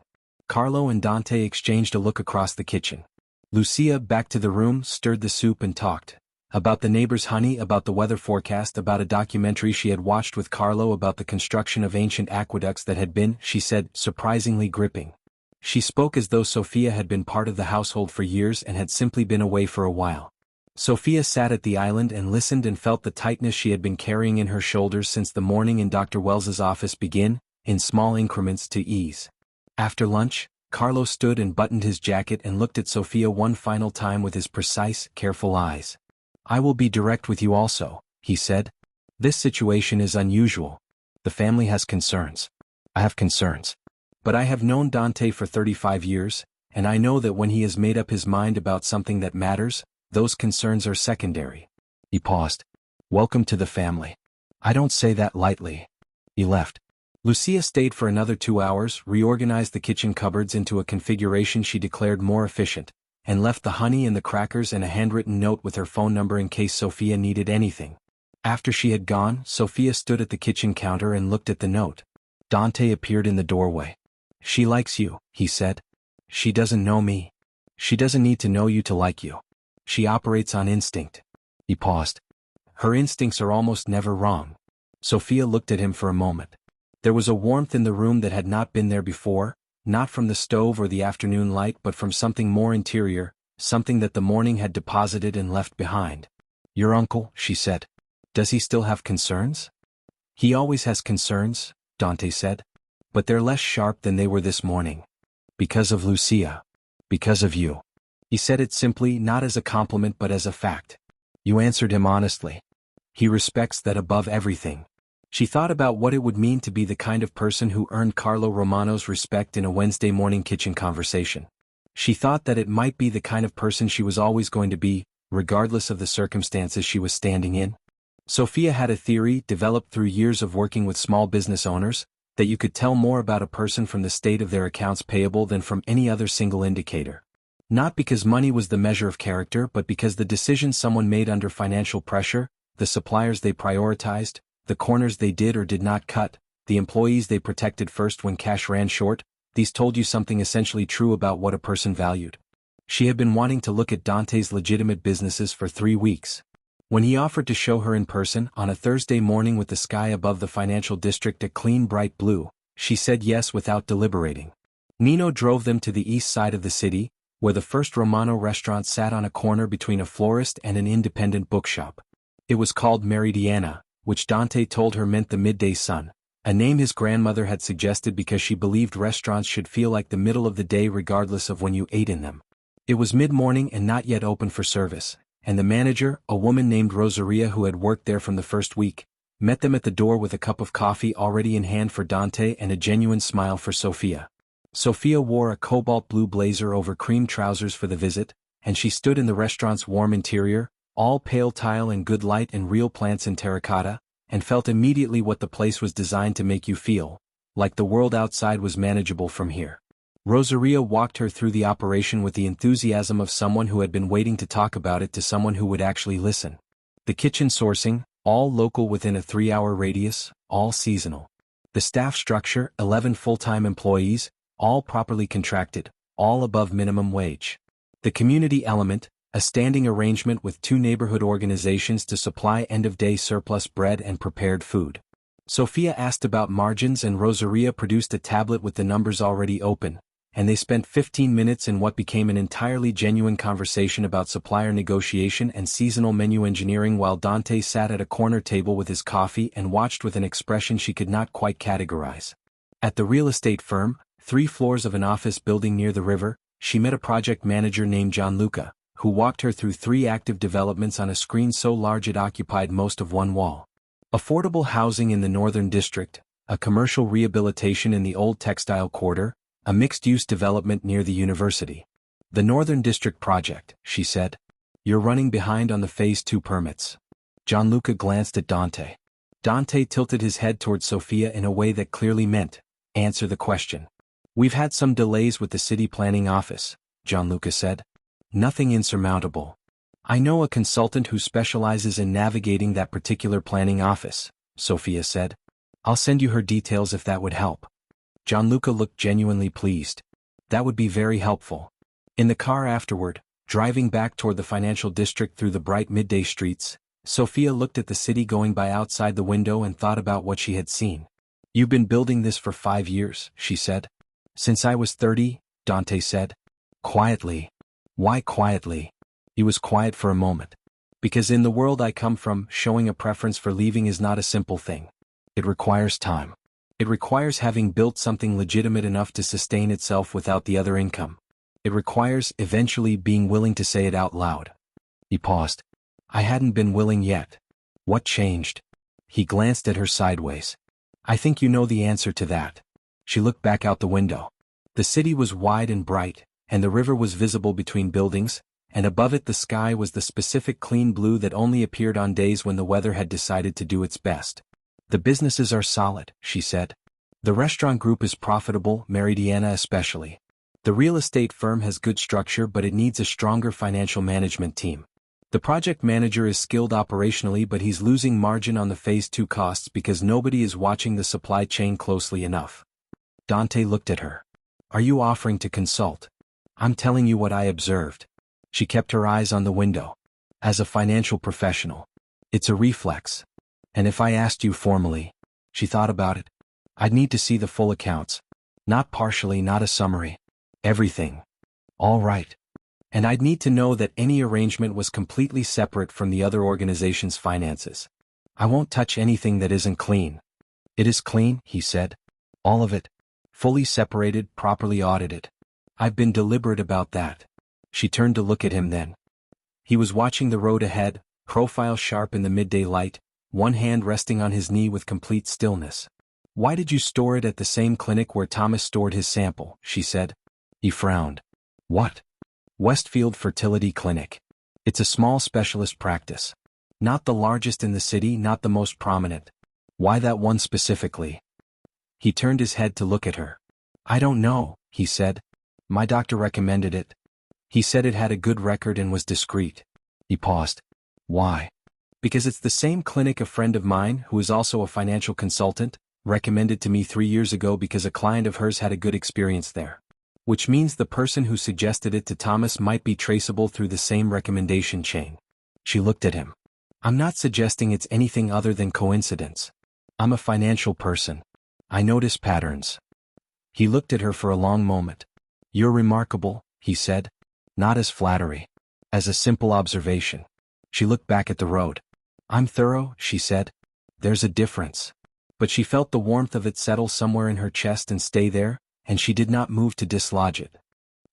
Carlo and Dante exchanged a look across the kitchen. Lucia, back to the room, stirred the soup and talked. About the neighbor's honey, about the weather forecast, about a documentary she had watched with Carlo about the construction of ancient aqueducts that had been, she said, surprisingly gripping. She spoke as though Sophia had been part of the household for years and had simply been away for a while. Sophia sat at the island and listened and felt the tightness she had been carrying in her shoulders since the morning in Dr. Wells's office begin, in small increments to ease. After lunch, Carlo stood and buttoned his jacket and looked at Sophia one final time with his precise, careful eyes. I will be direct with you also, he said. This situation is unusual. The family has concerns. I have concerns. But I have known Dante for 35 years, and I know that when he has made up his mind about something that matters, those concerns are secondary. He paused. Welcome to the family. I don't say that lightly. He left. Lucia stayed for another 2 hours, reorganized the kitchen cupboards into a configuration she declared more efficient, and left the honey and the crackers and a handwritten note with her phone number in case Sophia needed anything. After she had gone, Sophia stood at the kitchen counter and looked at the note. Dante appeared in the doorway. "She likes you," he said. "She doesn't know me. She doesn't need to know you to like you. She operates on instinct." He paused. "Her instincts are almost never wrong." Sophia looked at him for a moment. There was a warmth in the room that had not been there before, not from the stove or the afternoon light but from something more interior, something that the morning had deposited and left behind. "Your uncle," she said. "Does he still have concerns?" "He always has concerns," Dante said. "But they're less sharp than they were this morning. Because of Lucia. Because of you." He said it simply, not as a compliment but as a fact. "You answered him honestly. He respects that above everything." She thought about what it would mean to be the kind of person who earned Carlo Romano's respect in a Wednesday morning kitchen conversation. She thought that it might be the kind of person she was always going to be, regardless of the circumstances she was standing in. Sophia had a theory, developed through years of working with small business owners, that you could tell more about a person from the state of their accounts payable than from any other single indicator. Not because money was the measure of character but because the decisions someone made under financial pressure, the suppliers they prioritized, the corners they did or did not cut, the employees they protected first when cash ran short, these told you something essentially true about what a person valued. She had been wanting to look at Dante's legitimate businesses for 3 weeks. When he offered to show her in person on a Thursday morning with the sky above the financial district a clean bright blue, she said yes without deliberating. Nino drove them to the east side of the city, where the first Romano restaurant sat on a corner between a florist and an independent bookshop. It was called Meridiana, which Dante told her meant the midday sun, a name his grandmother had suggested because she believed restaurants should feel like the middle of the day regardless of when you ate in them. It was mid-morning and not yet open for service, and the manager, a woman named Rosaria who had worked there from the first week, met them at the door with a cup of coffee already in hand for Dante and a genuine smile for Sophia. Sophia wore a cobalt blue blazer over cream trousers for the visit, and she stood in the restaurant's warm interior, all pale tile and good light and real plants in terracotta, and felt immediately what the place was designed to make you feel, like the world outside was manageable from here. Rosaria walked her through the operation with the enthusiasm of someone who had been waiting to talk about it to someone who would actually listen. The kitchen sourcing, all local within a 3-hour radius, all seasonal. The staff structure, 11 full-time employees, all properly contracted, all above minimum wage. The community element, a standing arrangement with 2 neighborhood organizations to supply end-of-day surplus bread and prepared food. Sophia asked about margins and Rosaria produced a tablet with the numbers already open, and they spent 15 minutes in what became an entirely genuine conversation about supplier negotiation and seasonal menu engineering while Dante sat at a corner table with his coffee and watched with an expression she could not quite categorize. At the real estate firm, 3 floors of an office building near the river, she met a project manager named Gianluca, who walked her through 3 active developments on a screen so large it occupied most of one wall. Affordable housing in the Northern District, a commercial rehabilitation in the Old Textile Quarter, a mixed-use development near the university. "The Northern District project," she said. "You're running behind on the Phase 2 permits." Gianluca glanced at Dante. Dante tilted his head toward Sophia in a way that clearly meant, "Answer the question." "We've had some delays with the city planning office," Gianluca said. "Nothing insurmountable. I know a consultant who specializes in navigating that particular planning office," Sophia said. "I'll send you her details if that would help." Gianluca looked genuinely pleased. "That would be very helpful." In the car afterward, driving back toward the financial district through the bright midday streets, Sophia looked at the city going by outside the window and thought about what she had seen. "You've been building this for 5 years," she said. "Since I was 30, Dante said. Quietly. "Why quietly?" He was quiet for a moment. "Because in the world I come from, showing a preference for leaving is not a simple thing. It requires time. It requires having built something legitimate enough to sustain itself without the other income. It requires, eventually, being willing to say it out loud." He paused. "I hadn't been willing yet." "What changed?" He glanced at her sideways. "I think you know the answer to that." She looked back out the window. The city was wide and bright, and the river was visible between buildings, and above it the sky was the specific clean blue that only appeared on days when the weather had decided to do its best. "The businesses are solid," she said. The restaurant group is profitable, Meridiana especially. The real estate firm has good structure, but it needs a stronger financial management team. The project manager is skilled operationally, but he's losing margin on the phase 2 costs because nobody is watching the supply chain closely enough. Dante looked at her. Are you offering to consult? I'm telling you what I observed. She kept her eyes on the window. As a financial professional, it's a reflex. And if I asked you formally, she thought about it. I'd need to see the full accounts. Not partially, not a summary. Everything. All right. And I'd need to know that any arrangement was completely separate from the other organization's finances. I won't touch anything that isn't clean. It is clean, he said. All of it. Fully separated, properly audited. I've been deliberate about that. She turned to look at him then. He was watching the road ahead, profile sharp in the midday light, one hand resting on his knee with complete stillness. Why did you store it at the same clinic where Thomas stored his sample? She said. He frowned. What? Westfield Fertility Clinic. It's a small specialist practice. Not the largest in the city, not the most prominent. Why that one specifically? He turned his head to look at her. I don't know, he said. My doctor recommended it. He said it had a good record and was discreet. He paused. Why? Because it's the same clinic a friend of mine, who is also a financial consultant, recommended to me 3 years ago because a client of hers had a good experience there. Which means the person who suggested it to Thomas might be traceable through the same recommendation chain. She looked at him. I'm not suggesting it's anything other than coincidence. I'm a financial person. I notice patterns. He looked at her for a long moment. You're remarkable, he said. Not as flattery. As a simple observation. She looked back at the road. I'm thorough, she said. There's a difference. But she felt the warmth of it settle somewhere in her chest and stay there, and she did not move to dislodge it.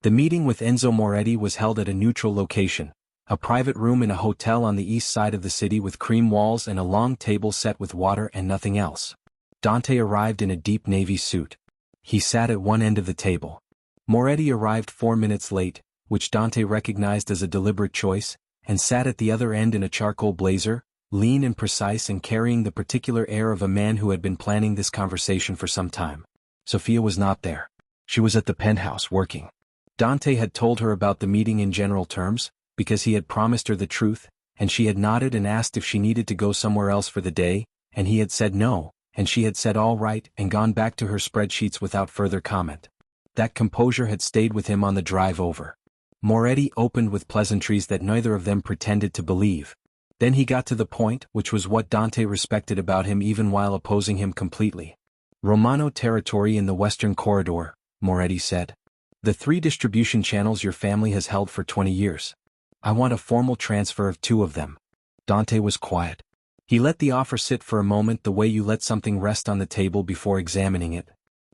The meeting with Enzo Moretti was held at a neutral location, a private room in a hotel on the east side of the city with cream walls and a long table set with water and nothing else. Dante arrived in a deep navy suit. He sat at one end of the table. Moretti arrived 4 minutes late, which Dante recognized as a deliberate choice, and sat at the other end in a charcoal blazer, lean and precise and carrying the particular air of a man who had been planning this conversation for some time. Sophia was not there. She was at the penthouse working. Dante had told her about the meeting in general terms, because he had promised her the truth, and she had nodded and asked if she needed to go somewhere else for the day, and he had said no, and she had said all right and gone back to her spreadsheets without further comment. That composure had stayed with him on the drive over. Moretti opened with pleasantries that neither of them pretended to believe. Then he got to the point, which was what Dante respected about him even while opposing him completely. Romano territory in the Western Corridor, Moretti said. The 3 distribution channels your family has held for 20 years. I want a formal transfer of 2 of them. Dante was quiet. He let the offer sit for a moment the way you let something rest on the table before examining it.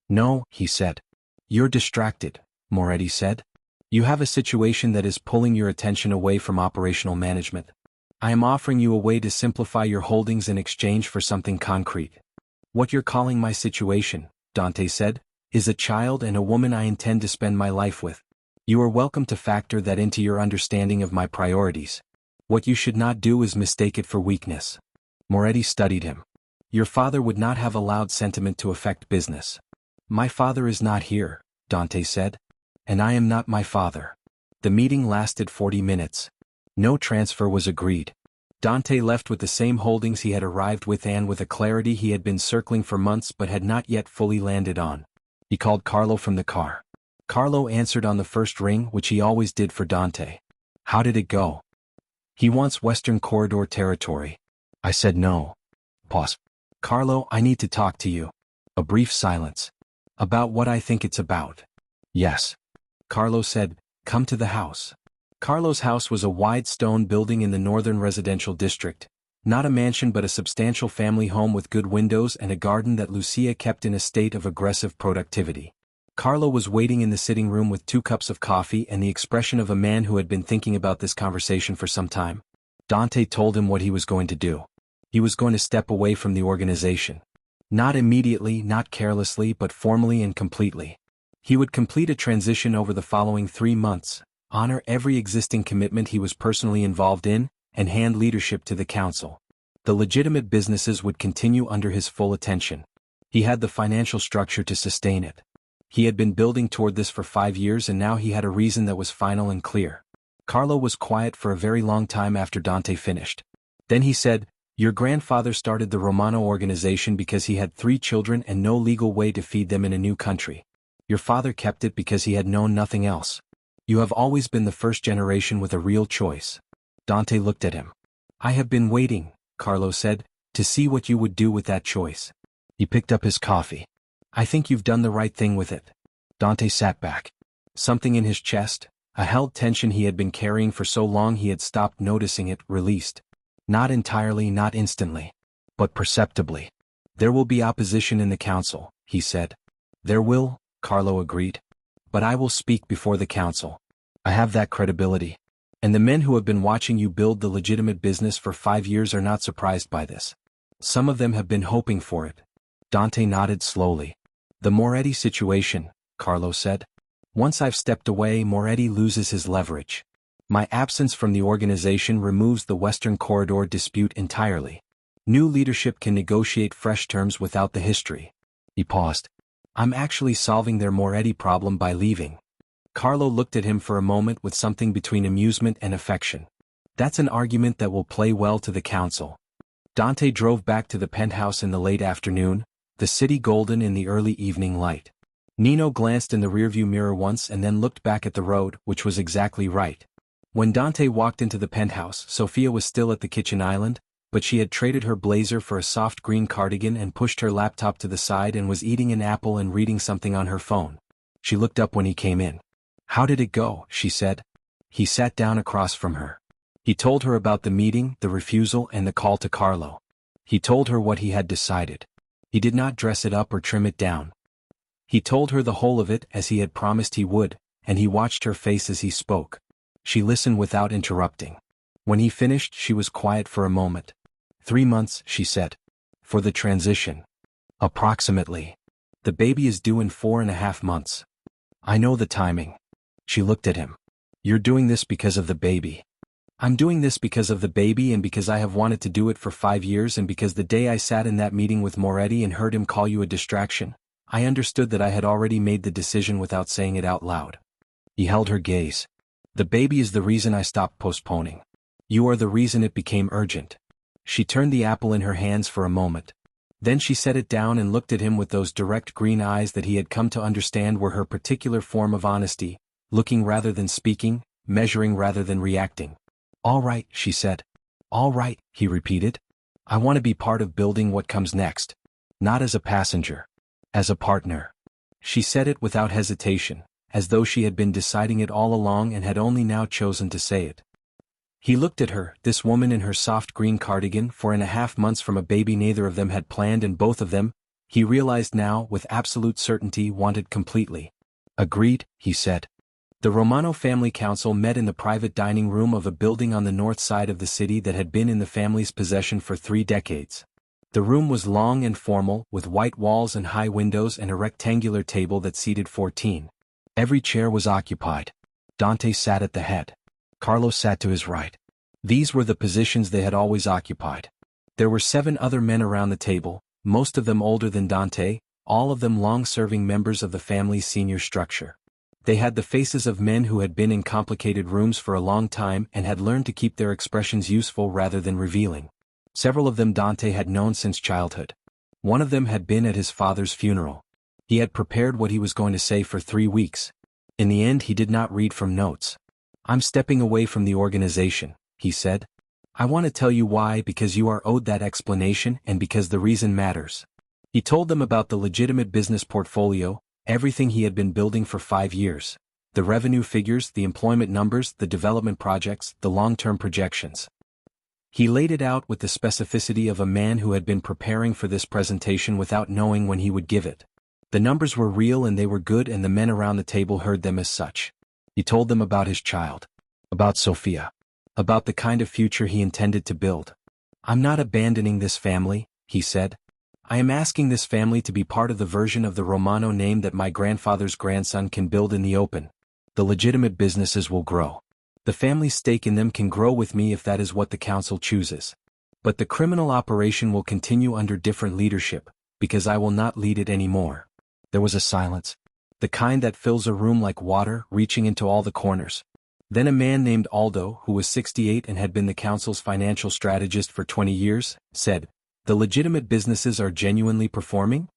No, he said. You're distracted, Moretti said. You have a situation that is pulling your attention away from operational management. I am offering you a way to simplify your holdings in exchange for something concrete. What you're calling my situation, Dante said, is a child and a woman I intend to spend my life with. You are welcome to factor that into your understanding of my priorities. What you should not do is mistake it for weakness. Moretti studied him. Your father would not have allowed sentiment to affect business. My father is not here, Dante said. And I am not my father. The meeting lasted 40 minutes. No transfer was agreed. Dante left with the same holdings he had arrived with and with a clarity he had been circling for months but had not yet fully landed on. He called Carlo from the car. Carlo answered on the first ring, which he always did for Dante. How did it go? He wants Western Corridor territory. I said no. Pause. Carlo, I need to talk to you. A brief silence. About what I think it's about. Yes. Carlo said, come to the house. Carlo's house was a wide stone building in the northern residential district. Not a mansion but a substantial family home with good windows and a garden that Lucia kept in a state of aggressive productivity. Carlo was waiting in the sitting room with 2 cups of coffee and the expression of a man who had been thinking about this conversation for some time. Dante told him what he was going to do. He was going to step away from the organization. Not immediately, not carelessly, but formally and completely. He would complete a transition over the following 3 months, honor every existing commitment he was personally involved in, and hand leadership to the council. The legitimate businesses would continue under his full attention. He had the financial structure to sustain it. He had been building toward this for 5 years and now he had a reason that was final and clear. Carlo was quiet for a very long time after Dante finished. Then he said, "Your grandfather started the Romano organization because he had 3 children and no legal way to feed them in a new country. Your father kept it because he had known nothing else. You have always been the first generation with a real choice." Dante looked at him. "I have been waiting," Carlo said, "to see what you would do with that choice." He picked up his coffee. "I think you've done the right thing with it." Dante sat back. Something in his chest, a held tension he had been carrying for so long he had stopped noticing it, released. Not entirely, not instantly, but perceptibly. "There will be opposition in the council," he said. "There will," Carlo agreed. "But I will speak before the council. I have that credibility. And the men who have been watching you build the legitimate business for 5 years are not surprised by this. Some of them have been hoping for it." Dante nodded slowly. "The Moretti situation," Carlo said. "Once I've stepped away, Moretti loses his leverage. My absence from the organization removes the Western Corridor dispute entirely. New leadership can negotiate fresh terms without the history." He paused. "I'm actually solving their Moretti problem by leaving." Carlo looked at him for a moment with something between amusement and affection. "That's an argument that will play well to the council." Dante drove back to the penthouse in the late afternoon, the city golden in the early evening light. Nino glanced in the rearview mirror once and then looked back at the road, which was exactly right. When Dante walked into the penthouse, Sofia was still at the kitchen island, but she had traded her blazer for a soft green cardigan and pushed her laptop to the side and was eating an apple and reading something on her phone. She looked up when he came in. "How did it go?" she said. He sat down across from her. He told her about the meeting, the refusal, and the call to Carlo. He told her what he had decided. He did not dress it up or trim it down. He told her the whole of it as he had promised he would, and he watched her face as he spoke. She listened without interrupting. When he finished, she was quiet for a moment. 3 months, she said. "For the transition." "Approximately. The baby is due in 4.5 months." "I know the timing." She looked at him. "You're doing this because of the baby." "I'm doing this because of the baby and because I have wanted to do it for 5 years and because the day I sat in that meeting with Moretti and heard him call you a distraction, I understood that I had already made the decision without saying it out loud." He held her gaze. "The baby is the reason I stopped postponing. You are the reason it became urgent." She turned the apple in her hands for a moment. Then she set it down and looked at him with those direct green eyes that he had come to understand were her particular form of honesty, looking rather than speaking, measuring rather than reacting. "All right," she said. "All right," he repeated. "I want to be part of building what comes next. Not as a passenger. As a partner." She said it without hesitation, as though she had been deciding it all along and had only now chosen to say it. He looked at her, this woman in her soft green cardigan, 4.5 months from a baby neither of them had planned and both of them, he realized now with absolute certainty, wanted completely. "Agreed," he said. The Romano family council met in the private dining room of a building on the north side of the city that had been in the family's possession for 3 decades. The room was long and formal, with white walls and high windows and a rectangular table that seated 14. Every chair was occupied. Dante sat at the head. Carlo sat to his right. These were the positions they had always occupied. There were 7 other men around the table, most of them older than Dante, all of them long-serving members of the family's senior structure. They had the faces of men who had been in complicated rooms for a long time and had learned to keep their expressions useful rather than revealing. Several of them Dante had known since childhood. One of them had been at his father's funeral. He had prepared what he was going to say for 3 weeks. In the end he did not read from notes. "I'm stepping away from the organization," he said. "I want to tell you why, because you are owed that explanation and because the reason matters." He told them about the legitimate business portfolio, everything he had been building for 5 years. The revenue figures, the employment numbers, the development projects, the long-term projections. He laid it out with the specificity of a man who had been preparing for this presentation without knowing when he would give it. The numbers were real and they were good and the men around the table heard them as such. He told them about his child. About Sofia. About the kind of future he intended to build. "I'm not abandoning this family," he said. "I am asking this family to be part of the version of the Romano name that my grandfather's grandson can build in the open. The legitimate businesses will grow. The family's stake in them can grow with me if that is what the council chooses. But the criminal operation will continue under different leadership, because I will not lead it anymore. There was a silence. The kind that fills a room like water, reaching into all the corners. Then a man named Aldo, who was 68 and had been the council's financial strategist for 20 years, said, "The legitimate businesses are genuinely performing?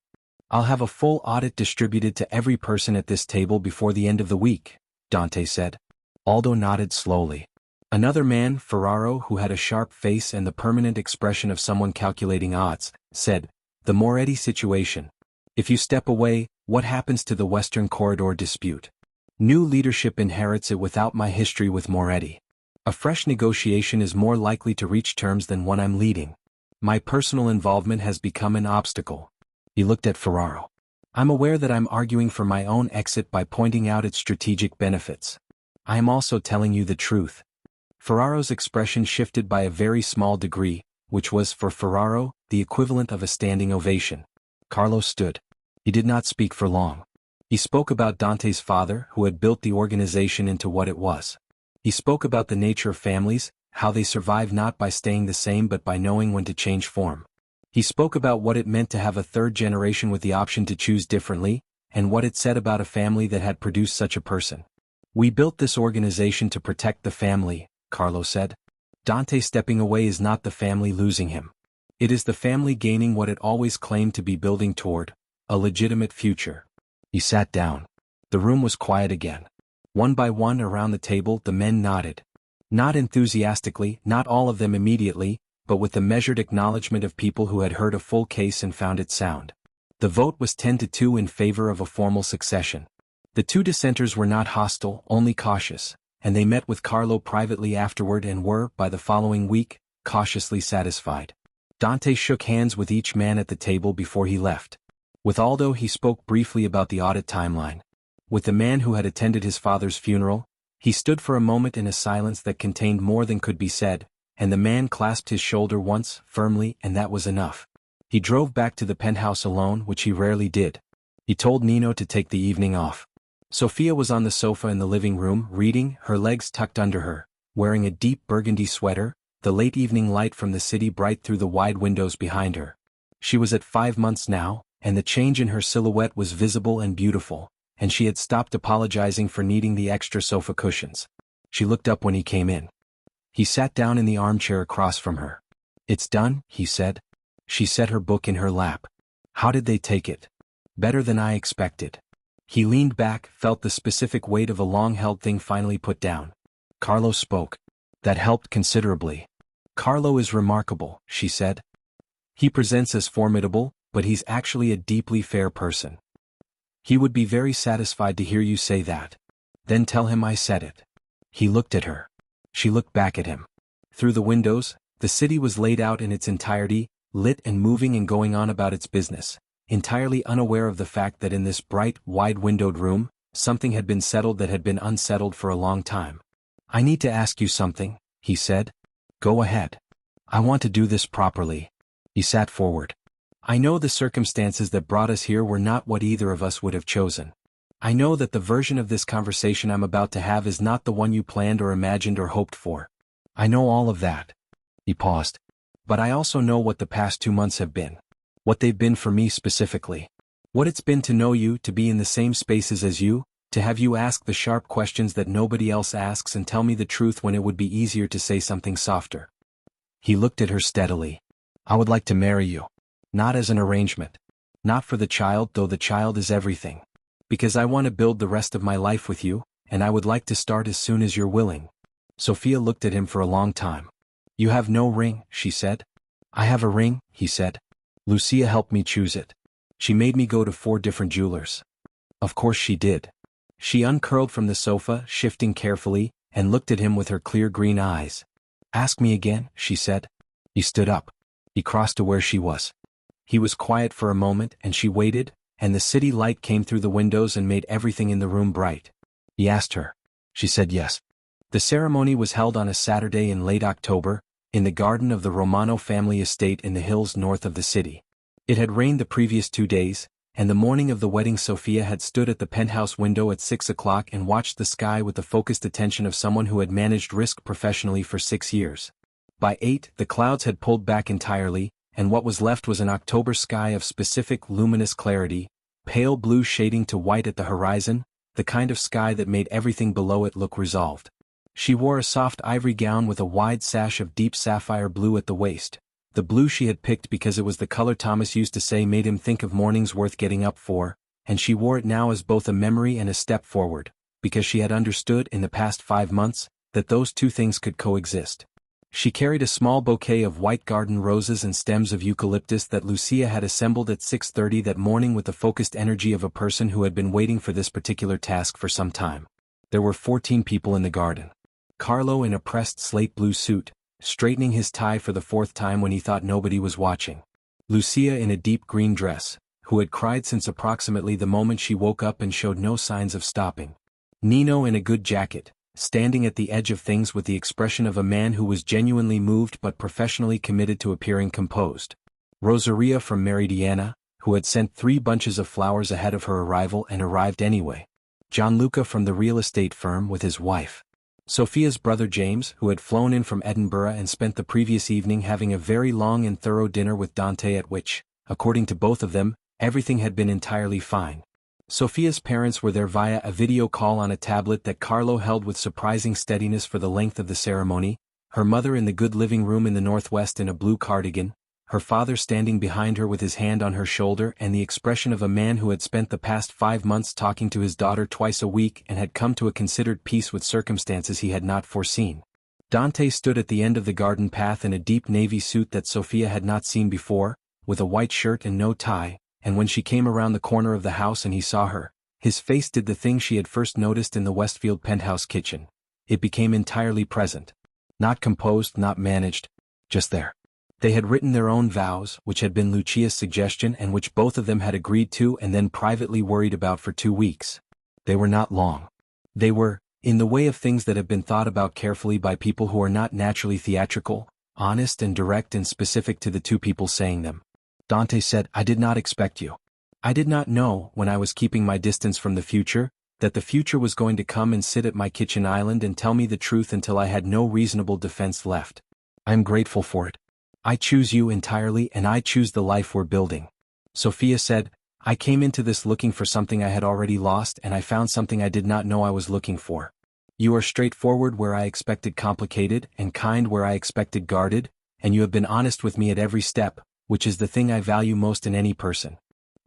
I'll have a full audit distributed to every person at this table before the end of the week," Dante said. Aldo nodded slowly. Another man, Ferraro, who had a sharp face and the permanent expression of someone calculating odds, said, "The Moretti situation. If you step away, what happens to the Western Corridor dispute? New leadership inherits it without my history with Moretti. A fresh negotiation is more likely to reach terms than one I'm leading. My personal involvement has become an obstacle." He looked at Ferraro. "I'm aware that I'm arguing for my own exit by pointing out its strategic benefits. I am also telling you the truth." Ferraro's expression shifted by a very small degree, which was for Ferraro the equivalent of a standing ovation. Carlos stood. He did not speak for long. He spoke about Dante's father, who had built the organization into what it was. He spoke about the nature of families, how they survive not by staying the same but by knowing when to change form. He spoke about what it meant to have a third generation with the option to choose differently, and what it said about a family that had produced such a person. "We built this organization to protect the family," Carlos said. "Dante stepping away is not the family losing him. It is the family gaining what it always claimed to be building toward, a legitimate future." He sat down. The room was quiet again. One by one around the table the men nodded. Not enthusiastically, not all of them immediately, but with the measured acknowledgement of people who had heard a full case and found it sound. The vote was 10-2 in favor of a formal succession. The two dissenters were not hostile, only cautious, and they met with Carlo privately afterward and were, by the following week, cautiously satisfied. Dante shook hands with each man at the table before he left. With Aldo he spoke briefly about the audit timeline. With the man who had attended his father's funeral, he stood for a moment in a silence that contained more than could be said, and the man clasped his shoulder once, firmly, and that was enough. He drove back to the penthouse alone, which he rarely did. He told Nino to take the evening off. Sofia was on the sofa in the living room, reading, her legs tucked under her, wearing a deep burgundy sweater, the late evening light from the city bright through the wide windows behind her. She was at 5 months now, and the change in her silhouette was visible and beautiful, and she had stopped apologizing for needing the extra sofa cushions. She looked up when he came in. He sat down in the armchair across from her. "It's done," he said. She set her book in her lap. "How did they take it?" "Better than I expected." He leaned back, felt the specific weight of a long-held thing finally put down. Carlo spoke. "That helped considerably." "Carlo is remarkable," she said. "He presents as formidable, but he's actually a deeply fair person. He would be very satisfied to hear you say that. Then tell him I said it." He looked at her. She looked back at him. Through the windows, the city was laid out in its entirety, lit and moving and going on about its business, entirely unaware of the fact that in this bright, wide-windowed room, something had been settled that had been unsettled for a long time. "I need to ask you something," he said. "Go ahead. I want to do this properly." He sat forward. "I know the circumstances that brought us here were not what either of us would have chosen. I know that the version of this conversation I'm about to have is not the one you planned or imagined or hoped for. I know all of that." He paused. "But I also know what the past 2 months have been. What they've been for me specifically. What it's been to know you, to be in the same spaces as you, to have you ask the sharp questions that nobody else asks and tell me the truth when it would be easier to say something softer." He looked at her steadily. "I would like to marry you. Not as an arrangement. Not for the child, though the child is everything. Because I want to build the rest of my life with you, and I would like to start as soon as you're willing." Sofia looked at him for a long time. "You have no ring," she said. "I have a ring," he said. "Lucia helped me choose it. She made me go to 4 different jewelers." "Of course she did." She uncurled from the sofa, shifting carefully, and looked at him with her clear green eyes. "Ask me again," she said. He stood up. He crossed to where she was. He was quiet for a moment, and she waited, and the city light came through the windows and made everything in the room bright. He asked her. She said yes. The ceremony was held on a Saturday in late October, in the garden of the Romano family estate in the hills north of the city. It had rained the previous 2 days, and the morning of the wedding Sofia had stood at the penthouse window at 6 o'clock and watched the sky with the focused attention of someone who had managed risk professionally for 6 years. By 8, the clouds had pulled back entirely, and what was left was an October sky of specific luminous clarity, pale blue shading to white at the horizon, the kind of sky that made everything below it look resolved. She wore a soft ivory gown with a wide sash of deep sapphire blue at the waist, the blue she had picked because it was the color Thomas used to say made him think of mornings worth getting up for, and she wore it now as both a memory and a step forward, because she had understood in the past 5 months that those two things could coexist. She carried a small bouquet of white garden roses and stems of eucalyptus that Lucia had assembled at 6:30 that morning with the focused energy of a person who had been waiting for this particular task for some time. There were 14 people in the garden. Carlo in a pressed slate blue suit, straightening his tie for the 4th time when he thought nobody was watching. Lucia in a deep green dress, who had cried since approximately the moment she woke up and showed no signs of stopping. Nino in a good jacket, standing at the edge of things with the expression of a man who was genuinely moved but professionally committed to appearing composed. Rosaria from Meridiana, who had sent 3 bunches of flowers ahead of her arrival and arrived anyway. Gianluca from the real estate firm with his wife. Sophia's brother James, who had flown in from Edinburgh and spent the previous evening having a very long and thorough dinner with Dante at which, according to both of them, everything had been entirely fine. Sophia's parents were there via a video call on a tablet that Carlo held with surprising steadiness for the length of the ceremony, her mother in the good living room in the northwest in a blue cardigan, her father standing behind her with his hand on her shoulder and the expression of a man who had spent the past 5 months talking to his daughter twice a week and had come to a considered peace with circumstances he had not foreseen. Dante stood at the end of the garden path in a deep navy suit that Sophia had not seen before, with a white shirt and no tie, and when she came around the corner of the house and he saw her, his face did the thing she had first noticed in the Westfield penthouse kitchen. It became entirely present. Not composed, not managed, just there. They had written their own vows, which had been Lucia's suggestion and which both of them had agreed to and then privately worried about for 2 weeks. They were not long. They were, in the way of things that have been thought about carefully by people who are not naturally theatrical, honest and direct and specific to the two people saying them. Dante said, "I did not expect you. I did not know, when I was keeping my distance from the future, that the future was going to come and sit at my kitchen island and tell me the truth until I had no reasonable defense left. I am grateful for it. I choose you entirely and I choose the life we're building." Sophia said, "I came into this looking for something I had already lost and I found something I did not know I was looking for. You are straightforward where I expected complicated and kind where I expected guarded, and you have been honest with me at every step, which is the thing I value most in any person.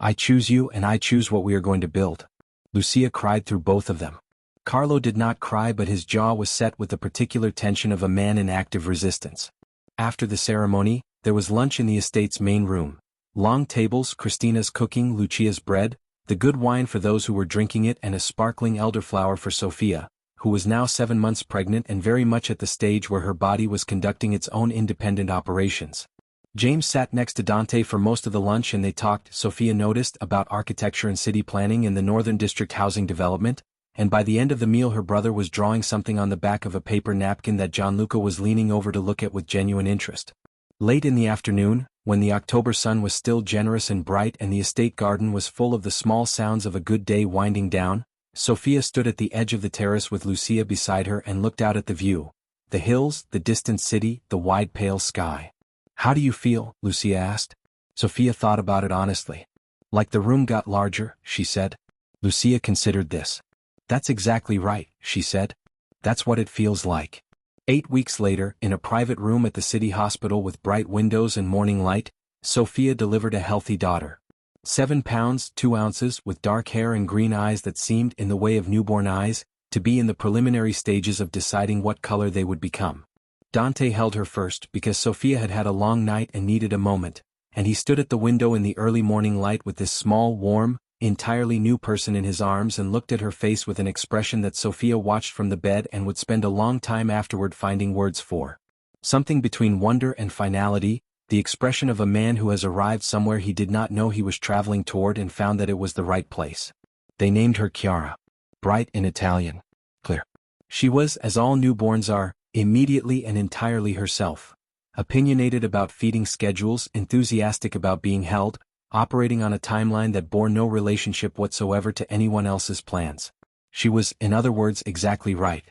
I choose you and I choose what we are going to build." Lucia cried through both of them. Carlo did not cry, but his jaw was set with the particular tension of a man in active resistance. After the ceremony, there was lunch in the estate's main room. Long tables, Christina's cooking, Lucia's bread, the good wine for those who were drinking it and a sparkling elderflower for Sophia, who was now 7 months pregnant and very much at the stage where her body was conducting its own independent operations. James sat next to Dante for most of the lunch and they talked, Sophia noticed, about architecture and city planning in the Northern District housing development, and by the end of the meal her brother was drawing something on the back of a paper napkin that Gianluca was leaning over to look at with genuine interest. Late in the afternoon, when the October sun was still generous and bright and the estate garden was full of the small sounds of a good day winding down, Sophia stood at the edge of the terrace with Lucia beside her and looked out at the view. The hills, the distant city, the wide pale sky. "How do you feel?" Lucia asked. Sophia thought about it honestly. "Like the room got larger," she said. Lucia considered this. "That's exactly right," she said. "That's what it feels like." 8 weeks later, in a private room at the city hospital with bright windows and morning light, Sophia delivered a healthy daughter. 7 pounds, 2 ounces, with dark hair and green eyes that seemed, in the way of newborn eyes, to be in the preliminary stages of deciding what color they would become. Dante held her first because Sophia had had a long night and needed a moment, and he stood at the window in the early morning light with this small, warm, entirely new person in his arms and looked at her face with an expression that Sophia watched from the bed and would spend a long time afterward finding words for. Something between wonder and finality, the expression of a man who has arrived somewhere he did not know he was traveling toward and found that it was the right place. They named her Chiara. Bright in Italian. Clear. She was, as all newborns are, immediately and entirely herself. Opinionated about feeding schedules, enthusiastic about being held, operating on a timeline that bore no relationship whatsoever to anyone else's plans. She was, in other words, exactly right.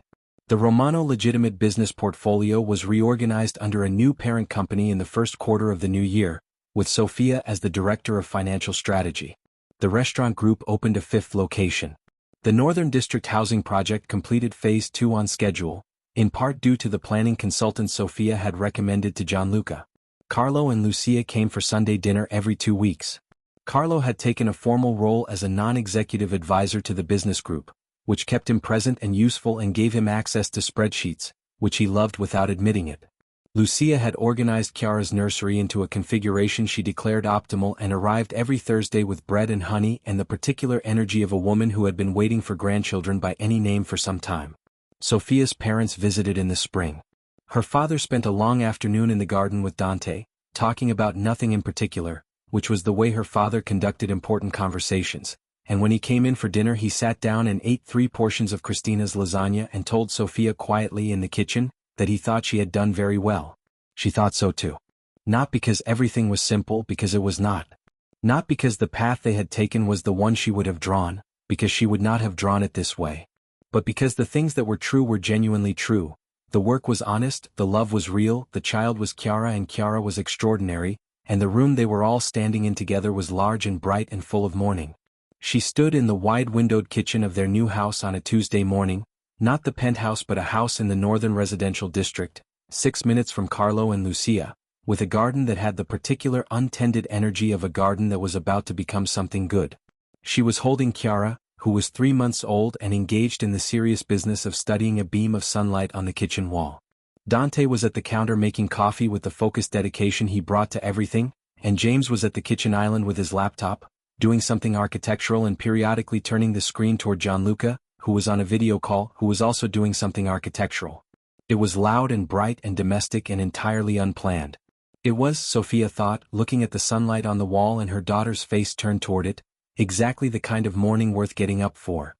The Romano legitimate business portfolio was reorganized under a new parent company in the first quarter of the new year, with Sofia as the director of financial strategy. The restaurant group opened a fifth location. The Northern District housing project completed Phase 2 on schedule, in part due to the planning consultant Sofia had recommended to Gianluca. Carlo and Lucia came for Sunday dinner every 2 weeks. Carlo had taken a formal role as a non-executive advisor to the business group, which kept him present and useful and gave him access to spreadsheets, which he loved without admitting it. Lucia had organized Chiara's nursery into a configuration she declared optimal and arrived every Thursday with bread and honey and the particular energy of a woman who had been waiting for grandchildren by any name for some time. Sofia's parents visited in the spring. Her father spent a long afternoon in the garden with Dante, talking about nothing in particular, which was the way her father conducted important conversations, and when he came in for dinner he sat down and ate 3 portions of Christina's lasagna and told Sofia quietly in the kitchen that he thought she had done very well. She thought so too. Not because everything was simple, because it was not. Not because the path they had taken was the one she would have drawn, because she would not have drawn it this way. But because the things that were true were genuinely true. The work was honest, the love was real, the child was Chiara and Chiara was extraordinary, and the room they were all standing in together was large and bright and full of morning. She stood in the wide-windowed kitchen of their new house on a Tuesday morning, not the penthouse but a house in the northern residential district, 6 minutes from Carlo and Lucia, with a garden that had the particular untended energy of a garden that was about to become something good. She was holding Chiara, who was 3 months old and engaged in the serious business of studying a beam of sunlight on the kitchen wall. Dante was at the counter making coffee with the focused dedication he brought to everything, and James was at the kitchen island with his laptop, doing something architectural and periodically turning the screen toward Gianluca, who was on a video call, who was also doing something architectural. It was loud and bright and domestic and entirely unplanned. It was, Sofia thought, looking at the sunlight on the wall and her daughter's face turned toward it, exactly the kind of morning worth getting up for.